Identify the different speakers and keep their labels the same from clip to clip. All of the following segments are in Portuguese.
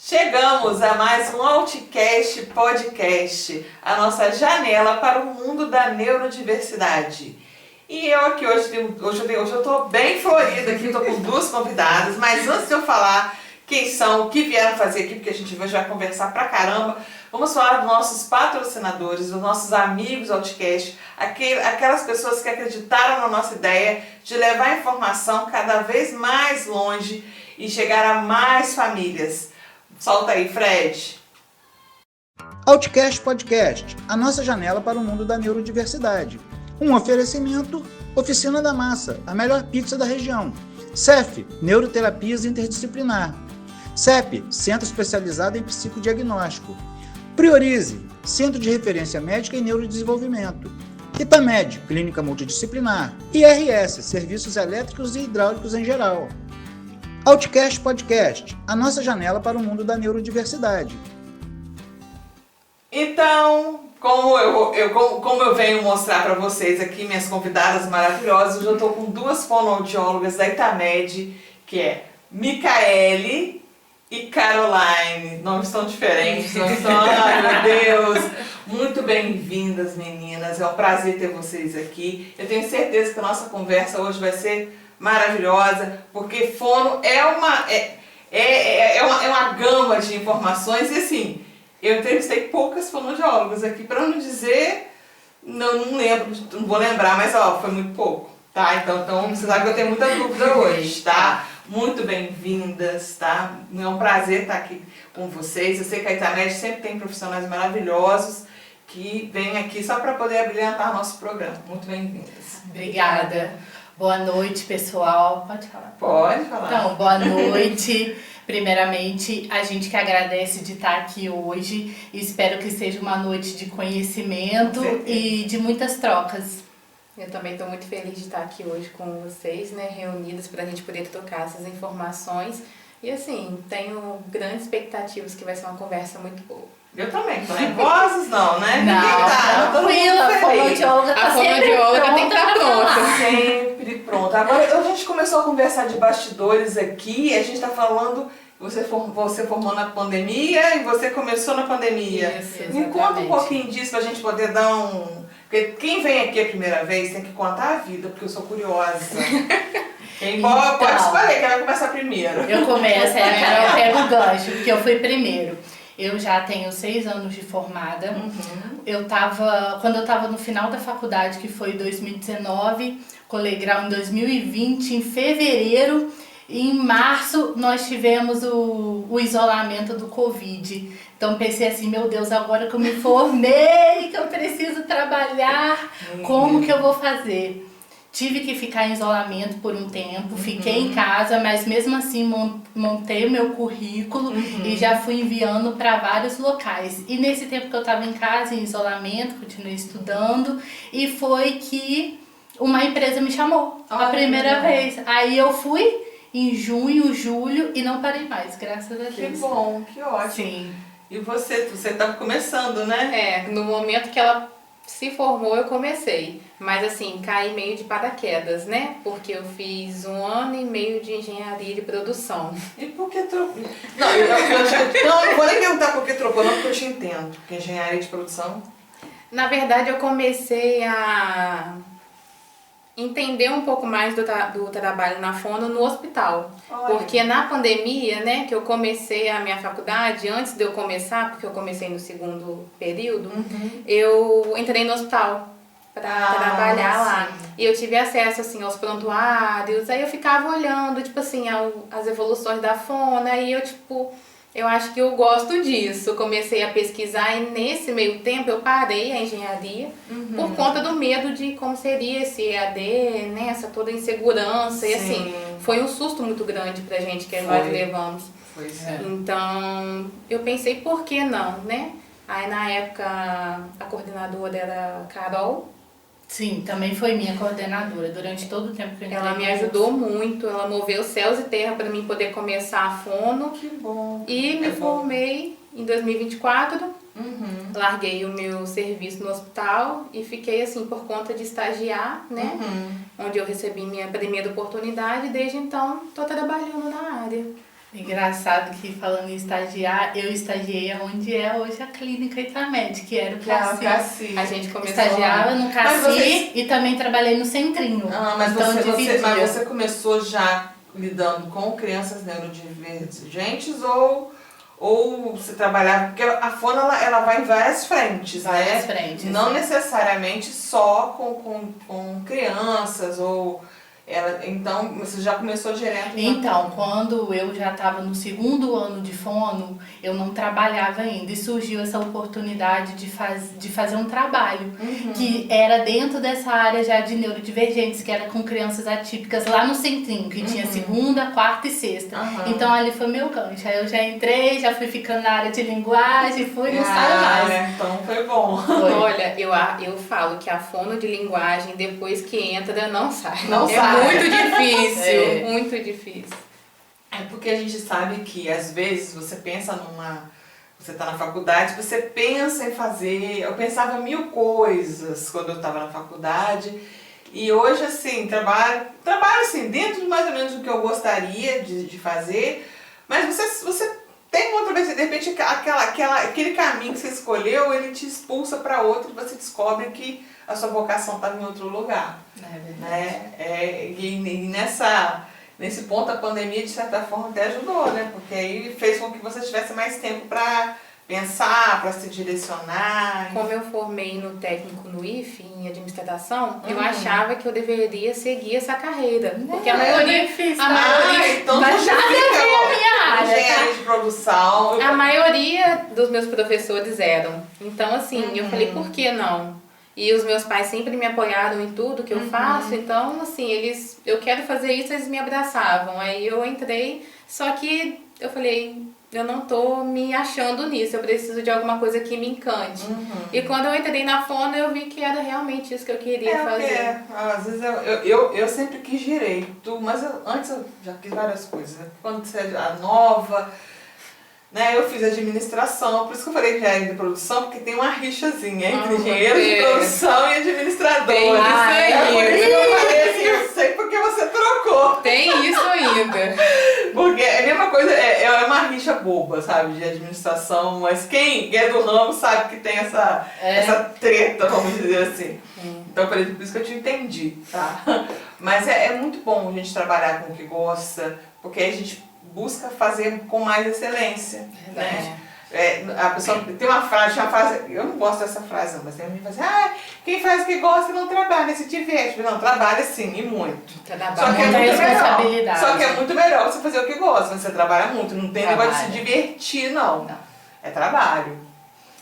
Speaker 1: Chegamos a mais um Outcast Podcast, a nossa janela para o mundo da neurodiversidade. E eu aqui hoje eu estou bem florida aqui, estou com duas convidadas, mas antes de eu falar quem são, o que vieram fazer aqui, porque a gente hoje vai conversar pra caramba, vamos falar dos nossos patrocinadores, dos nossos amigos Outcast, aquelas pessoas que acreditaram na nossa ideia de levar a informação cada vez mais longe e chegar a mais famílias. Solta aí, Fred.
Speaker 2: Outcast Podcast, a nossa janela para o mundo da neurodiversidade. Um oferecimento, Oficina da Massa, a melhor pizza da região. CEF, Neuroterapias Interdisciplinar. CEP, Centro Especializado em Psicodiagnóstico. Priorize, Centro de Referência Médica e Neurodesenvolvimento. Itamed, Clínica Multidisciplinar. IRS, Serviços Elétricos e Hidráulicos em geral. Outcast Podcast, a nossa janela para o mundo da neurodiversidade.
Speaker 1: Então, como eu venho mostrar para vocês aqui, minhas convidadas maravilhosas, eu estou com duas fonoaudiólogas da Itamed, que é Micaele e Caroline. Nomes tão diferentes, não são? Ai, meu Deus! Muito bem-vindas, meninas. É um prazer ter vocês aqui. Eu tenho certeza que a nossa conversa hoje vai ser maravilhosa, porque fono é uma gama de informações e assim, eu entrevistei poucas fonoaudiólogas aqui, para não dizer, não lembro, não vou lembrar, mas ó, foi muito pouco, tá? Então você sabe que eu tenho muita dúvida hoje, tá? Muito bem-vindas, tá? É um prazer estar aqui com vocês. Eu sei que a Itamed sempre tem profissionais maravilhosos que vêm aqui só para poder abrilhantar nosso programa. Muito bem-vindas.
Speaker 3: Obrigada. Boa noite, pessoal. Pode falar?
Speaker 1: Pode falar.
Speaker 3: Então, boa noite. Primeiramente, a gente que agradece de estar aqui hoje. Espero que seja uma noite de conhecimento e de muitas trocas.
Speaker 4: Eu também estou muito feliz de estar aqui hoje com vocês, né, reunidas para a gente poder trocar essas informações. E assim, tenho grandes expectativas que vai ser uma conversa muito boa.
Speaker 1: Eu também, tô nervosos não, né?
Speaker 3: Não, tranquila, a fonoaudióloga
Speaker 4: tá sempre pronta. Tem que estar pronta.
Speaker 1: Sempre pronta. Agora, a gente começou a conversar de bastidores aqui, a gente tá falando, você formou na pandemia e você começou na pandemia.
Speaker 4: Isso,
Speaker 1: Me conta um pouquinho disso pra gente poder dar um... Porque quem vem aqui a primeira vez tem que contar a vida, porque eu sou curiosa. Quem pode escolher, quem vai começar primeiro.
Speaker 3: Eu começo, a Carol pega o gancho, porque eu fui primeiro. Eu já tenho 6 anos de formada. Quando eu estava no final da faculdade, que foi 2019, colei grau em 2020, em fevereiro, e em março nós tivemos o isolamento do Covid. Então pensei assim, meu Deus, agora que eu me formei, que eu preciso trabalhar, como que eu vou fazer? Tive que ficar em isolamento por um tempo, fiquei em casa, mas mesmo assim montei o meu currículo e já fui enviando para vários locais. E nesse tempo que eu estava em casa, em isolamento, continuei estudando e foi que uma empresa me chamou a primeira vez. Aí eu fui em junho, julho e não parei mais, graças a Deus.
Speaker 1: Que bom, que ótimo.
Speaker 3: Sim.
Speaker 1: E você estava começando, né?
Speaker 4: No momento que ela se formou, eu comecei. Mas assim, caí meio de paraquedas, né? Porque eu fiz 1 ano e meio de engenharia de produção.
Speaker 1: E por que trocou? Não vou nem perguntar por que trocou, não, porque eu te entendo. Porque engenharia de produção...
Speaker 4: Na verdade, eu comecei a entender um pouco mais do trabalho na fono no hospital.
Speaker 1: Olha.
Speaker 4: Porque na pandemia, né, que eu comecei a minha faculdade, antes de eu começar, porque eu comecei no 2º período, eu entrei no hospital para trabalhar lá. E eu tive acesso, assim, aos prontuários, aí eu ficava olhando, tipo assim, as evoluções da fono, aí eu acho que eu gosto disso. Comecei a pesquisar e nesse meio tempo eu parei a engenharia por conta do medo de como seria esse EAD, né, essa toda insegurança. E assim, foi um susto muito grande pra gente que nós levamos. Então, eu pensei, por que não, né? Aí na época a coordenadora era a Carol.
Speaker 3: Sim, também foi minha coordenadora durante todo o tempo que eu entrei.
Speaker 4: Ela me ajudou muito, ela moveu céus e terra para mim poder começar a fono.
Speaker 1: Que bom.
Speaker 4: E me formei em 2024. Larguei o meu serviço no hospital e fiquei assim por conta de estagiar, né? Onde eu recebi minha primeira oportunidade e desde então estou trabalhando na área.
Speaker 3: Engraçado que falando em estagiar, eu estagiei onde é hoje a clínica Itamed, que era o
Speaker 1: Cassi.
Speaker 4: A gente começou
Speaker 3: Estagiava no
Speaker 1: Mas
Speaker 3: Cassi
Speaker 1: vocês-
Speaker 3: e também trabalhei no Centrinho.
Speaker 1: Mas,
Speaker 3: então dividia.
Speaker 1: mas você começou já lidando com crianças neurodivergentes ou você trabalhava... Porque a fono ela vai em várias frentes,
Speaker 3: Várias
Speaker 1: né?
Speaker 3: frentes.
Speaker 1: Não necessariamente só com crianças ou... então, você já começou direto...
Speaker 3: Então, quando eu já estava no segundo ano de fono, eu não trabalhava ainda e surgiu essa oportunidade de fazer um trabalho que era dentro dessa área já de neurodivergentes, que era com crianças atípicas lá no Centrinho, que tinha segunda, quarta e sexta. Então ali foi meu gancho. Aí eu já entrei, já fui ficando na área de linguagem, fui não saio mais.
Speaker 1: Então foi bom.
Speaker 3: Foi.
Speaker 4: Olha, eu falo que a fono de linguagem, depois que entra, não sai.
Speaker 1: Não
Speaker 4: é
Speaker 1: sai.
Speaker 4: muito difícil,
Speaker 3: É.
Speaker 4: muito difícil.
Speaker 1: É porque a gente sabe que às vezes você pensa você está na faculdade, você pensa em fazer... Eu pensava 1000 coisas quando eu estava na faculdade. E hoje, assim, trabalho assim, dentro de mais ou menos do que eu gostaria de fazer. Mas você tem outra vez, de repente, aquele caminho que você escolheu, ele te expulsa para outro e você descobre que a sua vocação estava em outro lugar.
Speaker 3: É verdade.
Speaker 1: Né? E nesse ponto a pandemia, de certa forma, até ajudou, né? Porque aí fez com que você tivesse mais tempo para pensar, para se direcionar.
Speaker 4: Como eu formei no técnico no IF, em administração, eu achava que eu deveria seguir essa carreira. Porque a maioria...
Speaker 1: Então
Speaker 3: Mas
Speaker 1: justifica,
Speaker 3: nada a ver a minha área, tá?
Speaker 1: engenharia de produção.
Speaker 4: A maioria dos meus professores eram. Então, assim, eu falei, por que não? E os meus pais sempre me apoiaram em tudo que eu faço. Então, assim, eu quero fazer isso, eles me abraçavam. Aí eu entrei, só que eu falei, eu não tô me achando nisso, eu preciso de alguma coisa que me encante. E quando eu entrei na fono, eu vi que era realmente isso que eu queria fazer.
Speaker 1: Às vezes eu sempre quis direito, mas antes eu já quis várias coisas. Né? Quando você é nova, né, eu fiz administração, por isso que eu falei engenharia de produção, porque tem uma rixazinha entre engenheiros de produção e administradores.
Speaker 4: Tem isso aí.
Speaker 1: É por isso que eu falei assim, eu sei porque você trocou.
Speaker 4: Tem isso ainda.
Speaker 1: Porque é a mesma coisa, é uma rixa boba, sabe, de administração, mas quem é do ramo sabe que tem essa treta, vamos dizer assim. Então eu falei, por isso que eu te entendi, tá? Mas é muito bom a gente trabalhar com o que gosta, porque aí a gente busca fazer com mais excelência, né? A pessoa tem uma frase, eu não gosto dessa frase não, mas tem alguém que fala assim, quem faz o que gosta não trabalha, se diverte. Não, trabalha sim, e muito. Só que é
Speaker 3: muita
Speaker 1: muito
Speaker 3: responsabilidade.
Speaker 1: melhor. Só que é muito melhor você fazer o que gosta, mas você trabalha muito, não tem negócio de se
Speaker 3: Trabalha.
Speaker 1: divertir, não. É trabalho.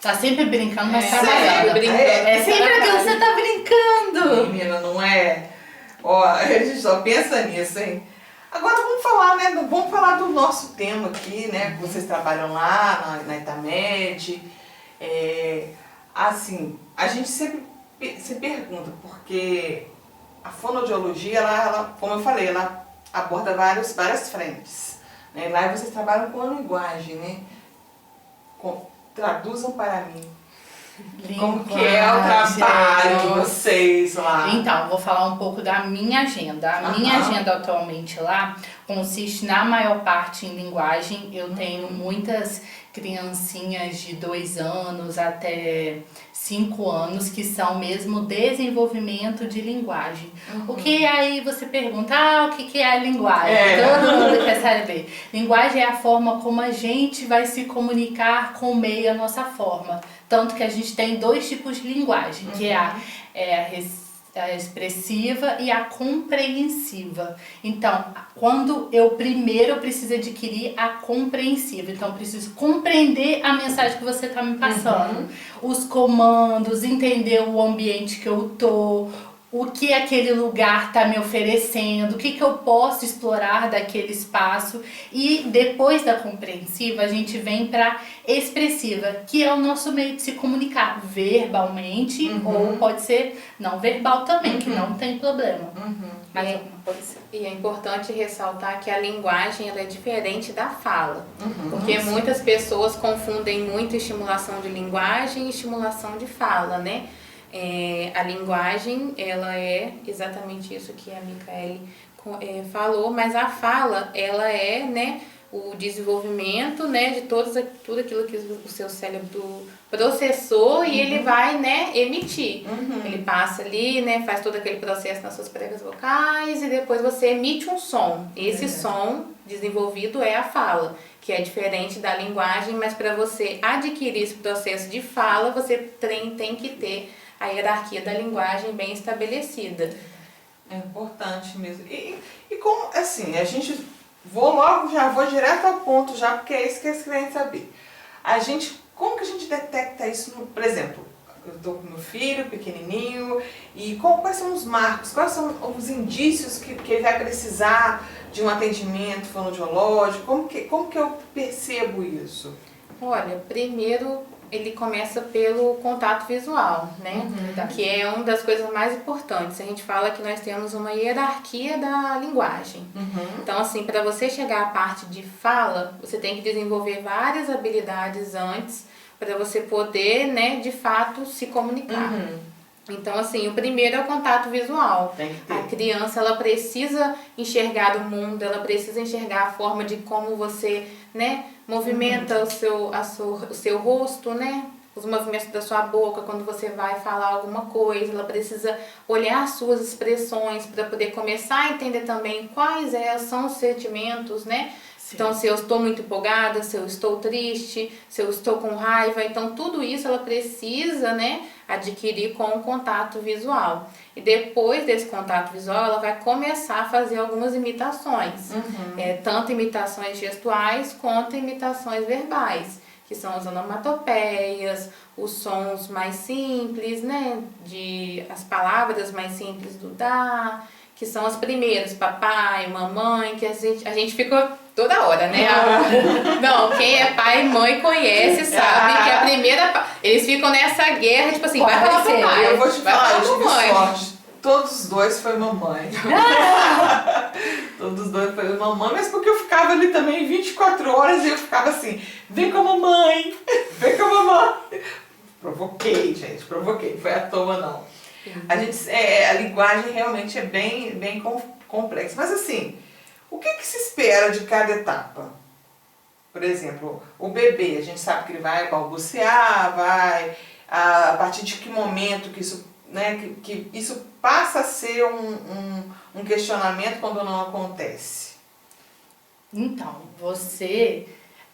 Speaker 3: Tá sempre brincando, mas
Speaker 1: Sempre
Speaker 3: trabalhando.
Speaker 4: brincando.
Speaker 3: É sempre aquilo que você tá brincando.
Speaker 1: Menina, não é? Ó, a gente só pensa nisso, hein? Agora vamos falar, né? Vamos falar do nosso tema aqui, né? Que vocês trabalham lá na Itamed. Assim, a gente sempre se pergunta, porque a fonoaudiologia, ela, como eu falei, ela aborda várias frentes. Né? Lá vocês trabalham com a linguagem, né? Traduzam para mim. Como que é o trabalho de vocês lá?
Speaker 3: Então, vou falar um pouco da minha agenda. A minha agenda atualmente lá consiste, na maior parte, em linguagem. Eu tenho muitas criancinhas de 2 anos até 5 anos que são mesmo desenvolvimento de linguagem. O que aí você pergunta, o que é a linguagem? Todo mundo quer saber. Linguagem é a forma como a gente vai se comunicar com o meio, a nossa forma. Tanto que a gente tem 2 tipos de linguagem, que é a expressiva e a compreensiva. Então, quando eu preciso adquirir a compreensiva. Então, eu preciso compreender a mensagem que você está me passando. Os comandos, entender o ambiente que eu tô, o que aquele lugar está me oferecendo, o que eu posso explorar daquele espaço. E depois da compreensiva, a gente vem para expressiva, que é o nosso meio de se comunicar verbalmente, ou pode ser não verbal também, que não tem problema. Mas alguma coisa.
Speaker 4: E é importante ressaltar que a linguagem ela é diferente da fala, porque muitas pessoas confundem muito estimulação de linguagem e estimulação de fala, né? A linguagem, ela é exatamente isso que a Micaele falou, mas a fala, ela é, né, o desenvolvimento, né, de tudo aquilo que o seu cérebro processou e ele vai, né, emitir. Ele passa ali, né, faz todo aquele processo nas suas pregas vocais e depois você emite um som. Esse som desenvolvido é a fala, que é diferente da linguagem, mas para você adquirir esse processo de fala, você tem que ter a hierarquia da linguagem bem estabelecida.
Speaker 1: É importante mesmo. E como, assim, a gente... já vou direto ao ponto já, porque é isso que eles querem saber. Como que a gente detecta isso, por exemplo, eu estou com meu filho pequenininho, e quais são os marcos, quais são os indícios que ele vai precisar de um atendimento fonoaudiológico, como que eu percebo isso?
Speaker 4: Olha, primeiro ele começa pelo contato visual, né? Que é uma das coisas mais importantes. A gente fala que nós temos uma hierarquia da linguagem. Então, assim, para você chegar à parte de fala, você tem que desenvolver várias habilidades antes para você poder, né, de fato, se comunicar. Então, assim, o primeiro é o contato visual.
Speaker 1: Tem que ter.
Speaker 4: A criança, ela precisa enxergar o mundo, ela precisa enxergar a forma de como você, né, movimenta o seu rosto, né? Os movimentos da sua boca quando você vai falar alguma coisa. Ela precisa olhar as suas expressões para poder começar a entender também quais são os sentimentos, né? Sim. Então, se eu estou muito empolgada, se eu estou triste, se eu estou com raiva. Então, tudo isso ela precisa, né, adquirir com o contato visual. E depois desse contato visual, ela vai começar a fazer algumas imitações. Tanto imitações gestuais quanto imitações verbais, que são as onomatopeias, os sons mais simples, né, as palavras mais simples do dar, que são as primeiras, papai, mamãe, que a gente ficou toda hora, né? Não, quem é pai e mãe conhece, sabe que a primeira... Eles ficam nessa guerra, tipo assim, vai falar papai,
Speaker 1: eu vou te
Speaker 4: vai
Speaker 1: falar,
Speaker 4: falar
Speaker 1: eu tive
Speaker 4: mamãe.
Speaker 1: sorte. Todos os dois foi mamãe. Todos os dois foi mamãe, mas porque eu ficava ali também 24 horas e eu ficava assim, vem com a mamãe, vem com a mamãe. Provoquei, gente, provoquei, não foi à toa não. A linguagem realmente é bem complexa. Mas assim, o que se espera de cada etapa? Por exemplo, o bebê, a gente sabe que ele vai balbuciar, a partir de que momento que isso, né, que isso passa a ser um questionamento quando não acontece?
Speaker 3: Então, você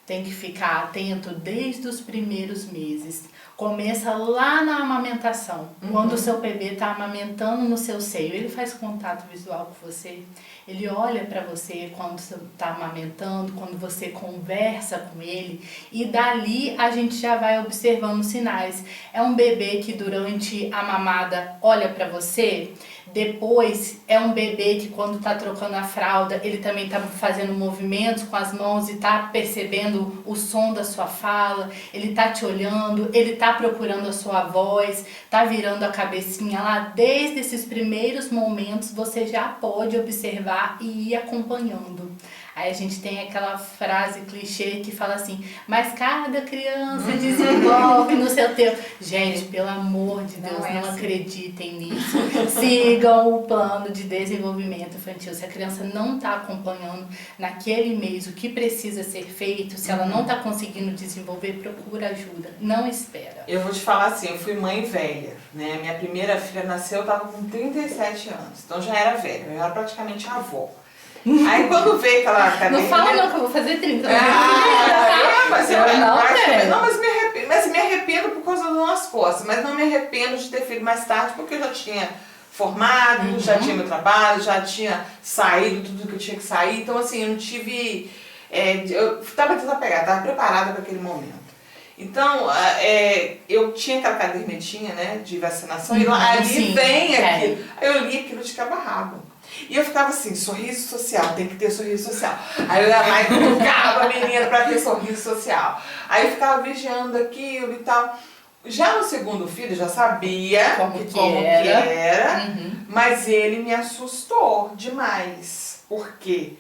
Speaker 3: tem que ficar atento desde os primeiros meses. Começa lá na amamentação. Quando o seu bebê está amamentando no seu seio, ele faz contato visual com você. Ele olha para você quando você está amamentando, quando você conversa com ele. E dali a gente já vai observando sinais. É um bebê que durante a mamada olha para você. Depois é um bebê que quando está trocando a fralda, ele também está fazendo movimentos com as mãos e está percebendo o som da sua fala, ele está te olhando, ele está procurando a sua voz, está virando a cabecinha lá. Desde esses primeiros momentos você já pode observar e ir acompanhando. Aí a gente tem aquela frase clichê que fala assim, mas cada criança desenvolve no seu tempo. Gente, pelo amor de Deus, não acreditem nisso. Sigam o plano de desenvolvimento infantil. Se a criança não está acompanhando naquele mês o que precisa ser feito, se ela não está conseguindo desenvolver, procura ajuda. Não espera.
Speaker 1: Eu vou te falar assim, eu fui mãe velha, né? Minha primeira filha nasceu, eu estava com 37 anos, então já era velha, eu era praticamente avó. Aí quando veio aquela academia...
Speaker 3: Não fala não que eu vou fazer 30.
Speaker 1: Mas me arrependo por causa das minhas costas, mas não me arrependo de ter filho mais tarde, porque eu já tinha formado, já tinha meu trabalho, já tinha saído tudo que eu tinha que sair, então assim, eu não tive... eu estava desapegada, estava preparada para aquele momento. Então, eu tinha aquela cadernetinha, né, de vacinação, e lá, ali vem aquilo. Eu li aquilo de cabo a rabo. E eu ficava assim, sorriso social, tem que ter sorriso social. Aí eu ia lá e cutucava a menina para ter sorriso social. Aí eu ficava vigiando aquilo e tal. Já no segundo filho, eu já sabia como que era. Mas ele me assustou demais. Por quê?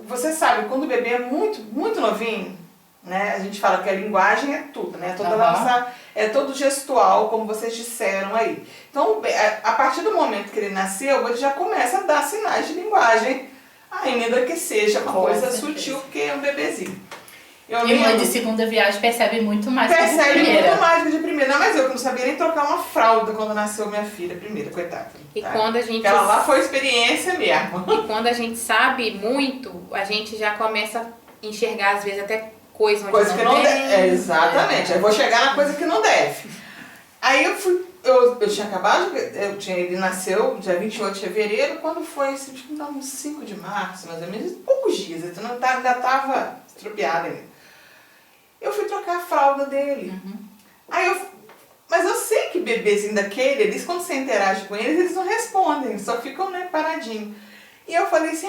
Speaker 1: Você sabe, quando o bebê é muito, muito novinho, né, a gente fala que a linguagem é tudo, né? Toda nossa, é todo gestual, como vocês disseram aí. Então, a partir do momento que ele nasceu, ele já começa a dar sinais de linguagem ainda que seja uma
Speaker 3: Com
Speaker 1: coisa
Speaker 3: certeza.
Speaker 1: sutil, porque é um bebezinho. Eu
Speaker 3: E mãe
Speaker 1: lembro-
Speaker 3: de segunda viagem percebe muito mais que de
Speaker 1: Percebe
Speaker 3: primeira.
Speaker 1: muito mais que de primeira. Não, mas eu que não sabia nem trocar uma fralda quando nasceu minha filha primeira, coitada.
Speaker 4: E
Speaker 1: tá?
Speaker 4: quando a gente
Speaker 1: Aquela lá foi experiência mesmo.
Speaker 4: E quando a gente sabe muito, a gente já começa a enxergar, às vezes, até coisa onde
Speaker 1: Coisa que não
Speaker 4: tem.
Speaker 1: deve. Exatamente. Eu vou chegar na coisa que não deve. Aí eu fui. Eu tinha acabado, ele nasceu dia 28 de fevereiro, quando foi, assim, acho que uns 5 de março, mais ou menos, poucos dias, então ainda estava estrupiada ainda. Eu fui trocar a fralda dele. Mas eu sei que bebezinho daquele, eles quando você interage com eles não respondem, só ficam, né, paradinho. E eu falei assim,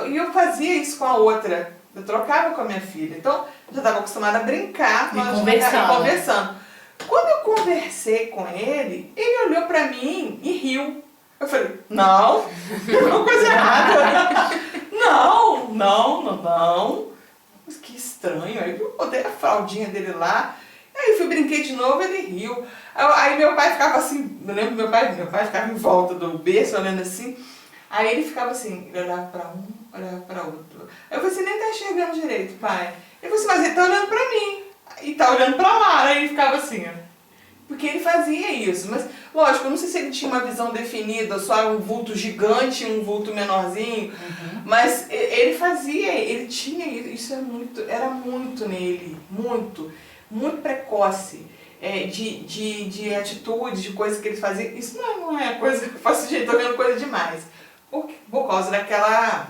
Speaker 1: e eu fazia isso com a outra, eu trocava com a minha filha. Então, eu já estava acostumada a brincar,
Speaker 3: E
Speaker 1: nós conversando. Quando eu conversei com ele, ele olhou pra mim e riu. Eu falei, não, tem alguma coisa errada. Não. Mas que estranho. Aí eu botei a fraldinha dele lá. Aí eu brinquei de novo, ele riu. Aí meu pai ficava assim, eu lembro meu pai ficava em volta do berço, olhando assim. Aí ele ficava assim, ele olhava pra um, olhava pra outro. Aí eu falei, você nem tá enxergando direito, pai. Ele falou assim, mas ele tá olhando pra mim. E tá olhando pra lá. Aí ele ficava assim, ó. Porque ele fazia isso. Mas, lógico, eu não sei se ele tinha uma visão definida, só um vulto gigante e um vulto menorzinho. Mas ele fazia, ele tinha isso, era muito nele, muito precoce. De atitude, de coisas que ele fazia. Isso não é coisa que eu faço jeito, tô vendo coisa demais. Por causa daquela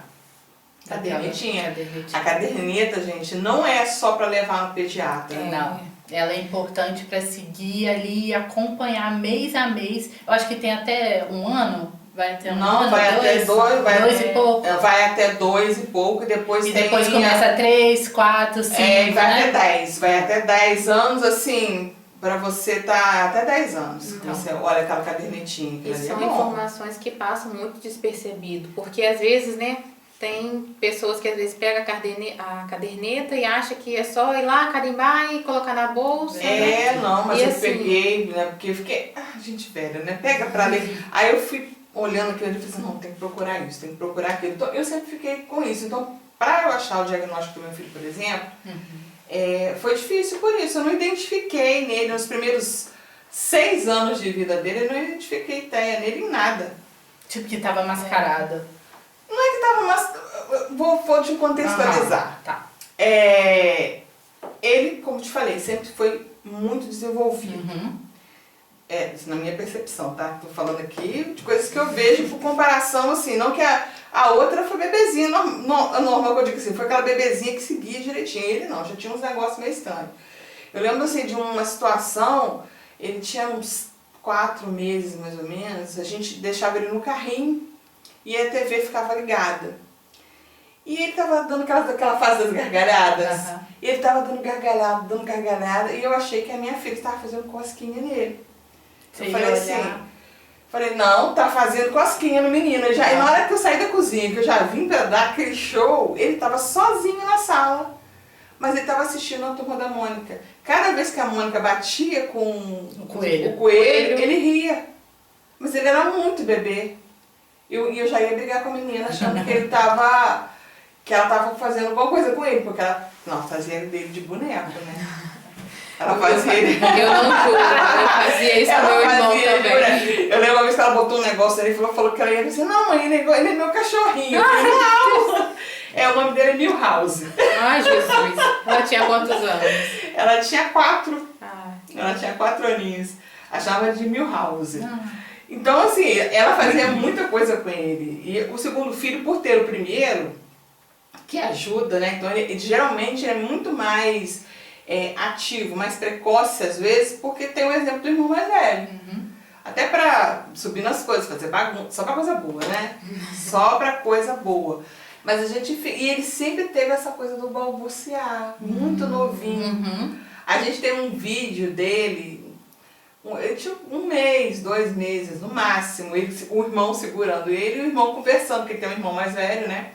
Speaker 1: cadernetinha. A caderneta, gente, não é só para levar no pediatra.
Speaker 3: Não, ela é importante para seguir ali e acompanhar mês a mês. Eu acho que tem até um ano, vai até um ano,
Speaker 1: vai até
Speaker 3: dois e pouco.
Speaker 1: Vai até 2 e pouco, e depois
Speaker 3: E depois começa 3, 4, 5,
Speaker 1: vai
Speaker 3: né?
Speaker 1: até 10, vai até 10 anos, assim, pra você tá até 10 anos.
Speaker 3: Então.
Speaker 1: Você olha aquela cadernetinha.
Speaker 4: E
Speaker 1: ali
Speaker 4: são
Speaker 1: é bom.
Speaker 4: informações que passam muito despercebido. Porque às vezes, né, tem pessoas que às vezes pegam a caderneta e acham que é só ir lá, carimbar e colocar na bolsa. né?
Speaker 1: Não, mas
Speaker 4: E
Speaker 1: eu
Speaker 4: assim,
Speaker 1: peguei, né, porque eu fiquei, gente velha, né, pega pra ler. Aí eu fui olhando aquilo e falei assim, não, tem que procurar isso, tem que procurar aquilo. Então eu sempre fiquei com isso. Então, pra eu achar o diagnóstico do meu filho, por exemplo, foi difícil por isso. Eu não identifiquei nele, nos primeiros 6 anos de vida dele, eu não identifiquei TEA nele em nada.
Speaker 3: Tipo que tava mascarada.
Speaker 1: Não é que tava, mas vou te contextualizar.
Speaker 3: Tá.
Speaker 1: Ele, como te falei, sempre foi muito desenvolvido. Isso na minha percepção, tá? Tô falando aqui de coisas que eu vejo por comparação, assim, não que a outra foi bebezinha, normal que eu digo assim, foi aquela bebezinha que seguia direitinho. Ele não, já tinha uns negócios meio estranhos. Eu lembro, assim, de uma situação, ele tinha uns 4 meses, mais ou menos, a gente deixava ele no carrinho e a TV ficava ligada. E ele tava dando aquela fase das gargalhadas. E ele tava dando gargalhada, e eu achei que a minha filha estava fazendo cosquinha nele.
Speaker 3: Você
Speaker 1: Eu
Speaker 3: ia
Speaker 1: falei
Speaker 3: olhar.
Speaker 1: assim, não, tá fazendo cosquinha no menino. E na hora que eu saí da cozinha, que eu já vim pra dar aquele show, ele tava sozinho na sala. Mas ele tava assistindo a Turma da Mônica. Cada vez que a Mônica batia com
Speaker 3: O coelho.
Speaker 1: ele ria. Mas ele era muito bebê. E eu já ia brigar com a menina, achando que ela tava fazendo alguma coisa com ele, porque ela fazia dele de boneco, né? Ela fazia ele.
Speaker 4: Eu não julgo, eu fazia isso com meu irmão também.
Speaker 1: Eu lembro uma vez que ela botou um negócio ali e falou que ela ia dizer, não, mãe, ele é meu cachorrinho. Eu falei, não! O nome dele é Milhouse.
Speaker 4: Ai, Jesus. Ela tinha quantos anos?
Speaker 1: Ela tinha 4.
Speaker 4: Ah,
Speaker 1: Ela tinha 4 aninhos. Achava de Milhouse. Então, assim, ela fazia muita coisa com ele. E o segundo filho, por ter o primeiro, que ajuda, né? Então, ele geralmente é muito mais ativo, mais precoce às vezes, porque tem o exemplo do irmão mais velho. Até pra subir nas coisas, fazer bagunça, só pra coisa boa, né? Só pra coisa boa. Mas e ele sempre teve essa coisa do balbuciar, muito novinho. A gente tem um vídeo dele, ele tinha 1 mês, 2 meses no máximo, o irmão segurando ele e o irmão conversando, porque ele tem um irmão mais velho, né?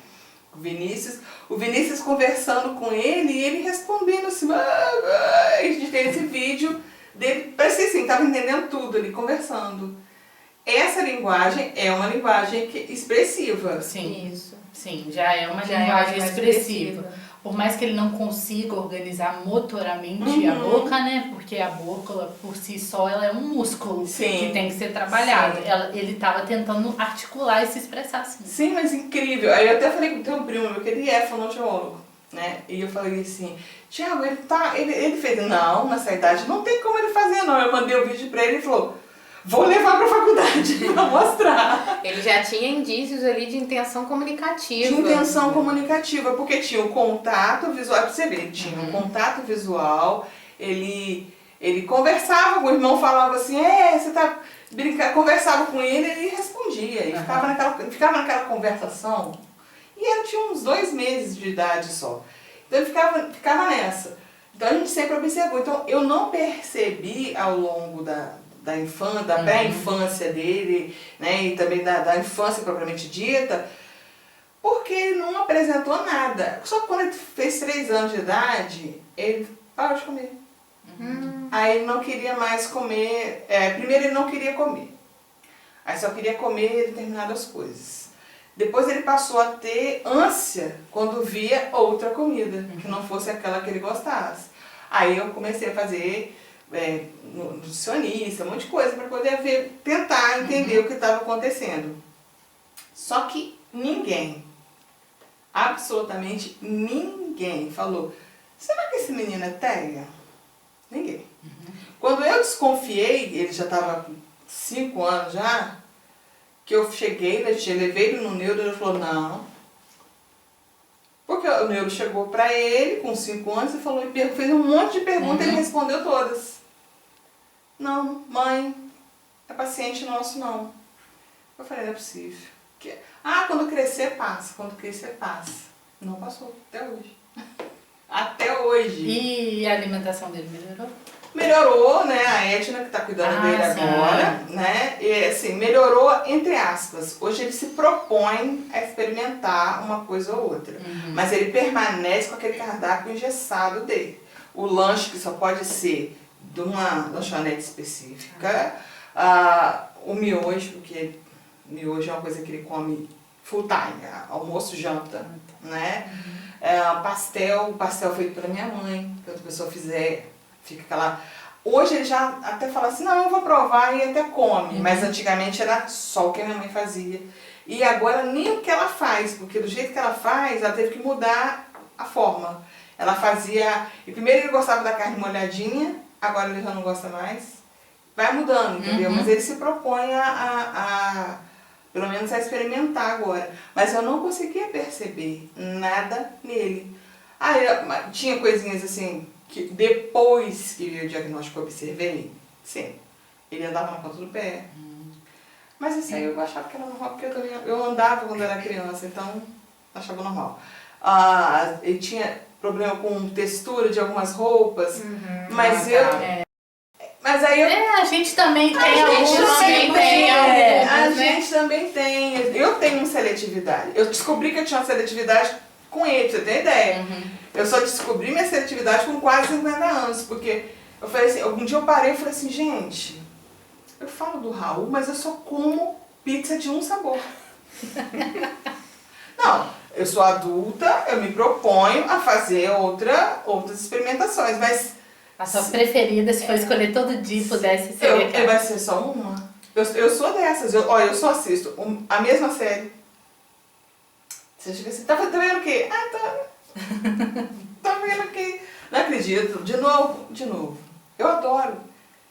Speaker 1: O Vinícius conversando com ele e ele respondendo assim, a gente tem esse vídeo dele, parecia assim, estava entendendo tudo, ele conversando. Essa linguagem é uma linguagem expressiva.
Speaker 3: Sim.
Speaker 4: isso.
Speaker 3: Sim, já é uma
Speaker 4: Já é
Speaker 3: linguagem
Speaker 4: mais
Speaker 3: expressiva.
Speaker 4: expressiva.
Speaker 3: Por mais que ele não consiga organizar motoramente a boca, né? Porque a boca, por si só, ela é um músculo
Speaker 1: Sim.
Speaker 3: que tem que ser trabalhado.
Speaker 1: Sim.
Speaker 3: Ele estava tentando articular e se expressar assim.
Speaker 1: Sim, mas incrível. Aí eu até falei com o teu primo, meu, que ele é fonoaudiólogo, né? E eu falei assim, Thiago, ele fez, não, nessa idade não tem como ele fazer não. Eu mandei o vídeo pra ele e falou, vou levar pra faculdade pra mostrar.
Speaker 4: Ele já tinha indícios ali de intenção comunicativa.
Speaker 1: De intenção comunicativa, porque tinha o contato visual, pra você ver, ele tinha o contato visual, ele conversava com o irmão, falava assim, você tá brincando, conversava com ele respondia, e ficava naquela conversação, e ele tinha uns 2 meses de idade só, então ele ficava nessa. Então a gente sempre observou, então eu não percebi ao longo da pré-infância dele, né, e também da infância propriamente dita, porque ele não apresentou nada. Só que quando ele fez 3 anos de idade, ele parou de comer. Aí ele não queria mais comer, primeiro ele não queria comer, aí só queria comer determinadas coisas. Depois ele passou a ter ânsia quando via outra comida, que não fosse aquela que ele gostasse. Aí eu comecei a fazer nutricionista, um monte de coisa para poder tentar entender o que estava acontecendo. Só que ninguém, absolutamente ninguém falou, será que esse menino é TEA? Ninguém. Quando eu desconfiei, ele já estava com 5 anos já, que eu cheguei, levei ele no neuro, ele falou, não. Porque o neuro chegou para ele com 5 anos e falou, fez um monte de perguntas e ele respondeu todas. Não, mãe, é paciente nosso não. Eu falei, não é possível. Quando crescer passa, quando crescer passa. Não passou, até hoje. Até hoje.
Speaker 3: E a alimentação dele melhorou?
Speaker 1: Melhorou, né? A Edna que está cuidando dele
Speaker 3: sim.
Speaker 1: agora, né? E assim, melhorou entre aspas. Hoje ele se propõe a experimentar uma coisa ou outra. Mas ele permanece com aquele cardápio engessado dele. O lanche que só pode ser de uma lanchonete específica. O miojo, porque miojo é uma coisa que ele come full time, almoço, janta, né? O pastel feito pela minha mãe, que outra pessoa fizer, fica aquela... Hoje ele já até fala assim, não, eu vou provar e até come, mas antigamente era só o que a minha mãe fazia. E agora nem o que ela faz, porque do jeito que ela faz, ela teve que mudar a forma. Ela fazia... E primeiro ele gostava da carne molhadinha, agora ele já não gosta mais. Vai mudando, entendeu? Mas ele se propõe pelo menos a experimentar agora. Mas eu não conseguia perceber nada nele. Tinha coisinhas assim, que depois que veio o diagnóstico eu observei, sim, ele andava na ponta do pé. Mas isso aí eu achava que era normal, porque eu andava quando era criança, então achava normal. Ele tinha problema com textura de algumas roupas, mas Mas aí
Speaker 3: a gente também tem
Speaker 1: alguns A
Speaker 3: né?
Speaker 1: gente também tem. Eu tenho seletividade. Eu descobri que eu tinha uma seletividade com ele, pra você ter ideia. Eu só descobri minha seletividade com quase 50 anos, porque eu falei assim, algum dia eu parei e falei assim, gente, eu falo do Raul, mas eu só como pizza de um sabor. Não, eu sou adulta, eu me proponho a fazer outras experimentações, mas...
Speaker 3: A sua preferida, se for escolher todo dia e pudesse, seria aquela?
Speaker 1: Vai ser só uma. Eu sou dessas, eu só assisto a mesma série. Você chega assim, tá vendo o quê? Tá vendo o quê? Não acredito. De novo. Eu adoro.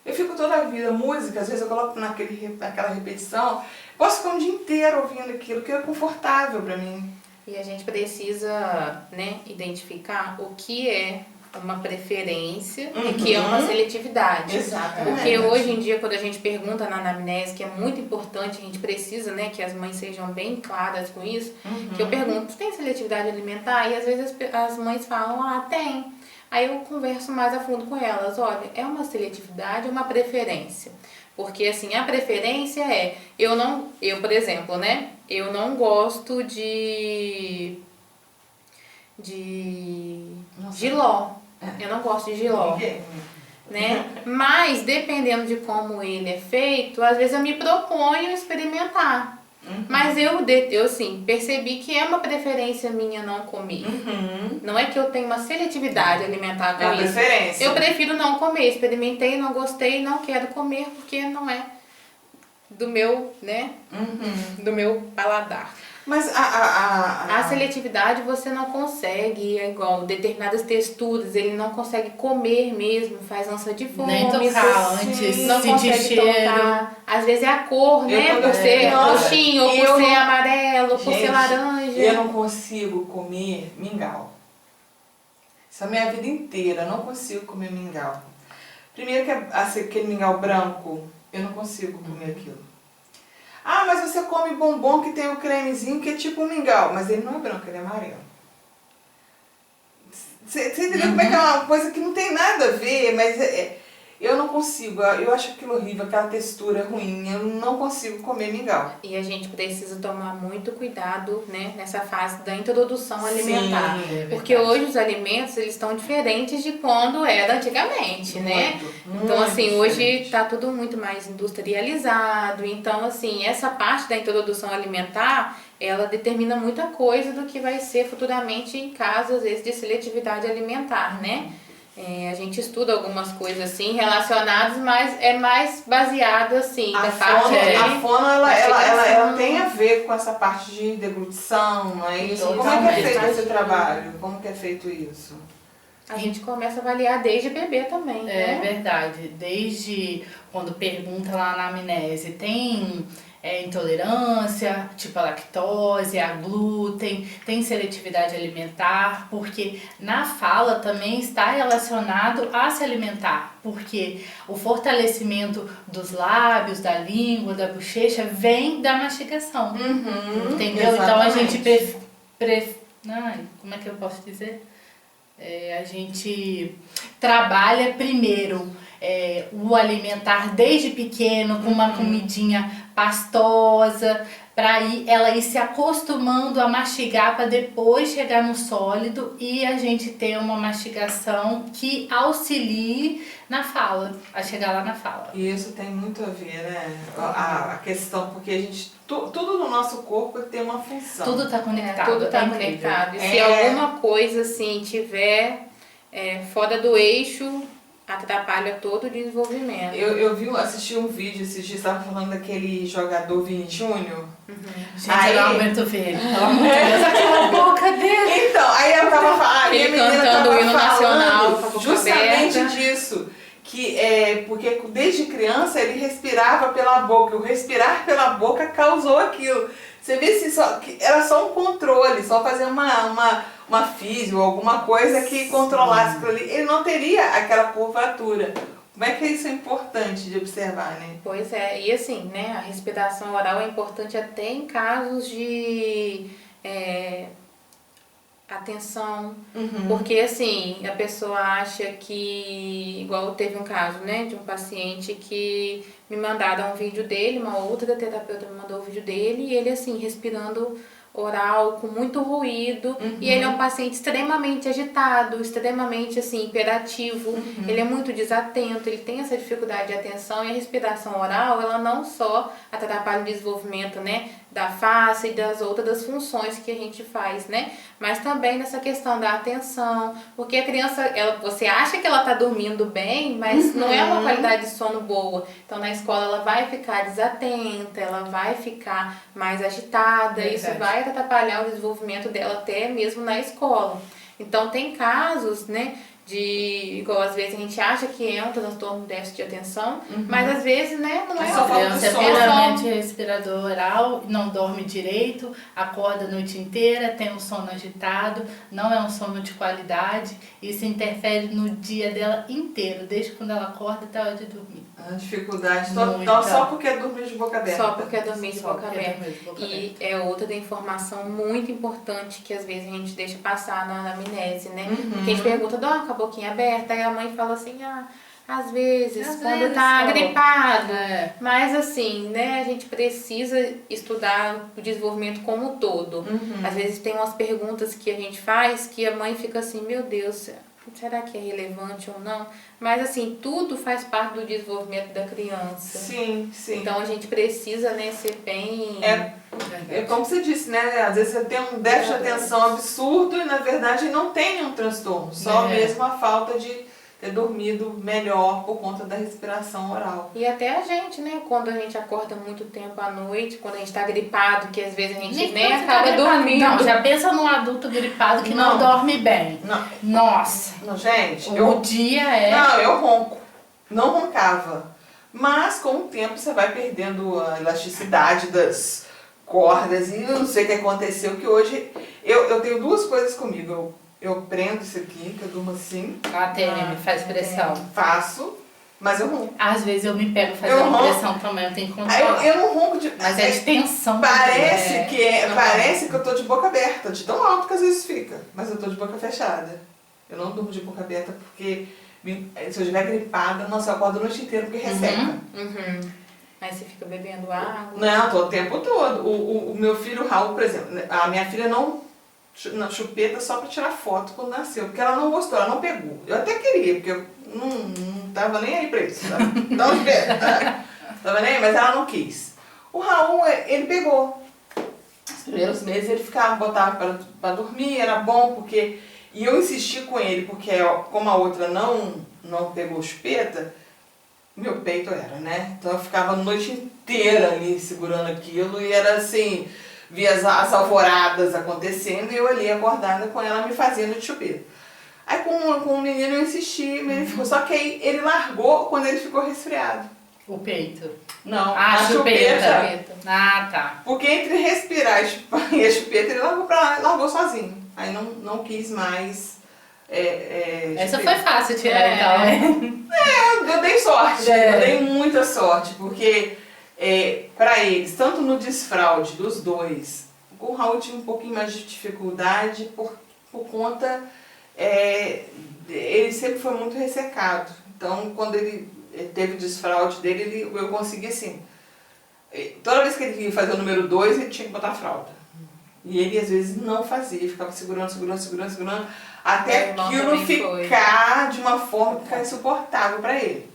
Speaker 1: Eu fico toda a vida, música, às vezes eu coloco naquela repetição, posso ficar um dia inteiro ouvindo aquilo, que é confortável pra mim.
Speaker 4: E a gente precisa, né, identificar o que é uma preferência e que é uma seletividade.
Speaker 1: Exatamente.
Speaker 4: Porque hoje em dia, quando a gente pergunta na anamnese, que é muito importante, a gente precisa, né, que as mães sejam bem claras com isso, que eu pergunto, tu tem seletividade alimentar? E às vezes as mães falam, tem. Aí eu converso mais a fundo com elas, olha, é uma seletividade ou uma preferência? Porque assim, a preferência eu, por exemplo, né, eu não gosto de jiló. Eu não gosto de jiló, né? Mas dependendo de como ele é feito, às vezes eu me proponho experimentar. Mas eu assim, percebi que é uma preferência minha não comer. Não é que eu tenho uma seletividade alimentar com isso.
Speaker 1: Preferência.
Speaker 4: Eu prefiro não comer. Experimentei, não gostei, não quero comer porque não é do meu, né? Do meu paladar.
Speaker 1: Mas
Speaker 4: A seletividade você não consegue, é igual determinadas texturas, ele não consegue comer mesmo, faz ânsia de fome.
Speaker 3: Nem tocar antes,
Speaker 4: não
Speaker 3: sentir
Speaker 4: consegue
Speaker 3: cheiro.
Speaker 4: tocar. Às vezes é a cor, né? Por ser roxinho, ou por ser amarelo, por ser laranja.
Speaker 1: Eu não consigo comer mingau. Isso é a minha vida inteira, eu não consigo comer mingau. Primeiro que aquele mingau branco, eu não consigo comer aquilo. Ah, mas você come bombom que tem o cremezinho que é tipo um mingau. Mas ele não é branco, ele é amarelo. Você entendeu como é que é uma coisa que não tem nada a ver, mas eu não consigo. Eu acho aquilo horrível, aquela textura ruim. Eu não consigo comer mingau.
Speaker 4: E a gente precisa tomar muito cuidado, né, nessa fase da introdução alimentar.
Speaker 3: Sim,
Speaker 4: porque hoje os alimentos eles estão diferentes de quando era antigamente, né? Então, assim, hoje está tudo muito mais industrializado. Então, assim, essa parte da introdução alimentar, ela determina muita coisa do que vai ser futuramente em casos, às vezes, de seletividade alimentar, né? A gente estuda algumas coisas assim relacionadas, mas é mais baseado assim
Speaker 1: A
Speaker 4: da parte de
Speaker 1: fono ela tem a ver com essa parte de deglutição, não é isso? Como é que é feito esse trabalho? Como que é feito isso?
Speaker 4: A gente começa a avaliar desde bebê também, né?
Speaker 3: É verdade. Desde quando pergunta lá na amnese, tem intolerância, tipo a lactose, a glúten, tem seletividade alimentar, porque na fala também está relacionado a se alimentar, porque o fortalecimento dos lábios, da língua, da bochecha vem da mastigação, entendeu?
Speaker 1: Exatamente.
Speaker 3: Então a gente como é que eu posso dizer? A gente trabalha primeiro o alimentar desde pequeno com uma comidinha pastosa, para ela ir se acostumando a mastigar para depois chegar no sólido e a gente ter uma mastigação que auxilie na fala, a chegar lá na fala.
Speaker 1: E isso tem muito a ver, né? A questão, porque a gente, tudo no nosso corpo tem uma função.
Speaker 3: Tudo está conectado.
Speaker 4: Tudo está conectado. E se alguma coisa assim tiver fora do eixo, atrapalha todo o desenvolvimento.
Speaker 1: Eu assisti um vídeo esses dias, estava falando daquele jogador Vini Júnior.
Speaker 3: Gente, eu não aguento ver ele. Pelo amor de Deus, aquela boca dele.
Speaker 1: Então, aí ela tava falando,
Speaker 4: ele cantando o hino nacional com a boca
Speaker 1: justamente
Speaker 4: aberta.
Speaker 1: disso. Que porque desde criança ele respirava pela boca. O respirar pela boca causou aquilo. Você vê se que era só um controle, só fazer uma físio, alguma coisa que controlasse aquilo ali. Ele não teria aquela curvatura. Como é que isso é importante de observar, né?
Speaker 4: Pois é, e assim, né, a respiração oral é importante até em casos de atenção, porque assim, a pessoa acha que, igual teve um caso, né, de um paciente que me mandaram um vídeo dele, uma outra terapeuta me mandou um vídeo dele, e ele assim, respirando oral com muito ruído, e ele é um paciente extremamente agitado, extremamente assim, hiperativo, ele é muito desatento, ele tem essa dificuldade de atenção, e a respiração oral, ela não só atrapalha o desenvolvimento, né, da face e das outras funções que a gente faz, né, mas também nessa questão da atenção, porque a criança, você acha que ela está dormindo bem, mas não é uma qualidade de sono boa, então na escola ela vai ficar desatenta, ela vai ficar mais agitada, isso vai atrapalhar o desenvolvimento dela até mesmo na escola. Então tem casos, né, igual às vezes a gente acha que é um transtorno de déficit de atenção, mas às vezes, né, não é
Speaker 3: só
Speaker 4: uma
Speaker 3: criança é puramente respirador oral, não dorme direito, acorda a noite inteira, tem um sono agitado, não é um sono de qualidade, isso interfere no dia dela inteiro, desde quando ela acorda até a hora de dormir.
Speaker 1: A dificuldade total, só porque dormir de boca aberta.
Speaker 4: Só porque dormir de boca aberta. E é outra informação muito importante que às vezes a gente deixa passar na anamnese, né? Porque a gente pergunta, dorme com a boquinha aberta, e a mãe fala assim, às vezes, quando tá gripado. Mas assim, né, a gente precisa estudar o desenvolvimento como um todo. Às vezes tem umas perguntas que a gente faz que a mãe fica assim, meu Deus, será que é relevante ou não? Mas assim, tudo faz parte do desenvolvimento da criança.
Speaker 1: Sim, sim.
Speaker 4: Então a gente precisa, né, ser bem
Speaker 1: É como você disse, né? Às vezes você tem um déficit de atenção absurdo e na verdade não tem um transtorno, só mesmo a falta de ter dormido melhor por conta da respiração oral.
Speaker 4: E até a gente, né? Quando a gente acorda muito tempo à noite, quando a gente tá gripado, que às vezes a gente nem acaba dormindo.
Speaker 3: Não, já pensa num adulto gripado que não dorme bem.
Speaker 1: Não.
Speaker 3: Nossa.
Speaker 1: Não, gente,
Speaker 3: O dia é...
Speaker 1: Não, eu ronco. Não roncava. Mas com o tempo você vai perdendo a elasticidade das cordas e eu não sei o que aconteceu, que hoje eu tenho duas coisas comigo. Eu prendo isso aqui, que eu durmo assim.
Speaker 3: A TM faz pressão.
Speaker 1: Faço, mas eu ronco.
Speaker 3: Às vezes eu me pego fazendo pressão também, eu tenho que controlar.
Speaker 1: Eu não ronco de...
Speaker 3: Mas é de tensão.
Speaker 1: Parece que eu tô de boca aberta, de tão alto que às vezes fica. Mas eu tô de boca fechada. Eu não durmo de boca aberta porque se eu estiver gripada, nossa, eu acordo a noite inteira porque resseca.
Speaker 4: Aí você fica bebendo água.
Speaker 1: Não, tô o tempo todo. O meu filho Raul, por exemplo, a minha filha não na chupeta só pra tirar foto quando nasceu, porque ela não gostou, ela não pegou. Eu até queria, porque eu não tava nem aí pra isso, tá? Não espera. Tava nem aí, mas ela não quis. O Raul, ele pegou. Os primeiros meses ele ficava, botava pra dormir, era bom, porque... E eu insisti com ele, porque como a outra não pegou chupeta, meu peito era, né? Então eu ficava a noite inteira ali segurando aquilo e era assim, via as alvoradas acontecendo e eu ali acordada com ela me fazendo de chupeta. Aí com o menino eu insisti, ele ficou, só que aí ele largou quando ele ficou resfriado.
Speaker 3: O peito.
Speaker 1: Não,
Speaker 3: a chupeta.
Speaker 4: Ah,
Speaker 3: tá.
Speaker 1: Porque entre respirar e a chupeta ele largou sozinho. Aí não quis mais.
Speaker 3: Essa foi fácil tirar então, né?
Speaker 1: Eu dei sorte, eu dei muita sorte, porque para eles, tanto no desfraude dos dois, o Raul tinha um pouquinho mais de dificuldade por conta, ele sempre foi muito ressecado. Então, quando ele teve o desfraude dele, eu consegui assim, toda vez que ele ia fazer o número 2, ele tinha que botar a fralda. E ele às vezes não fazia, ficava segurando, até aquilo ficar de uma forma que ficar insuportável para ele.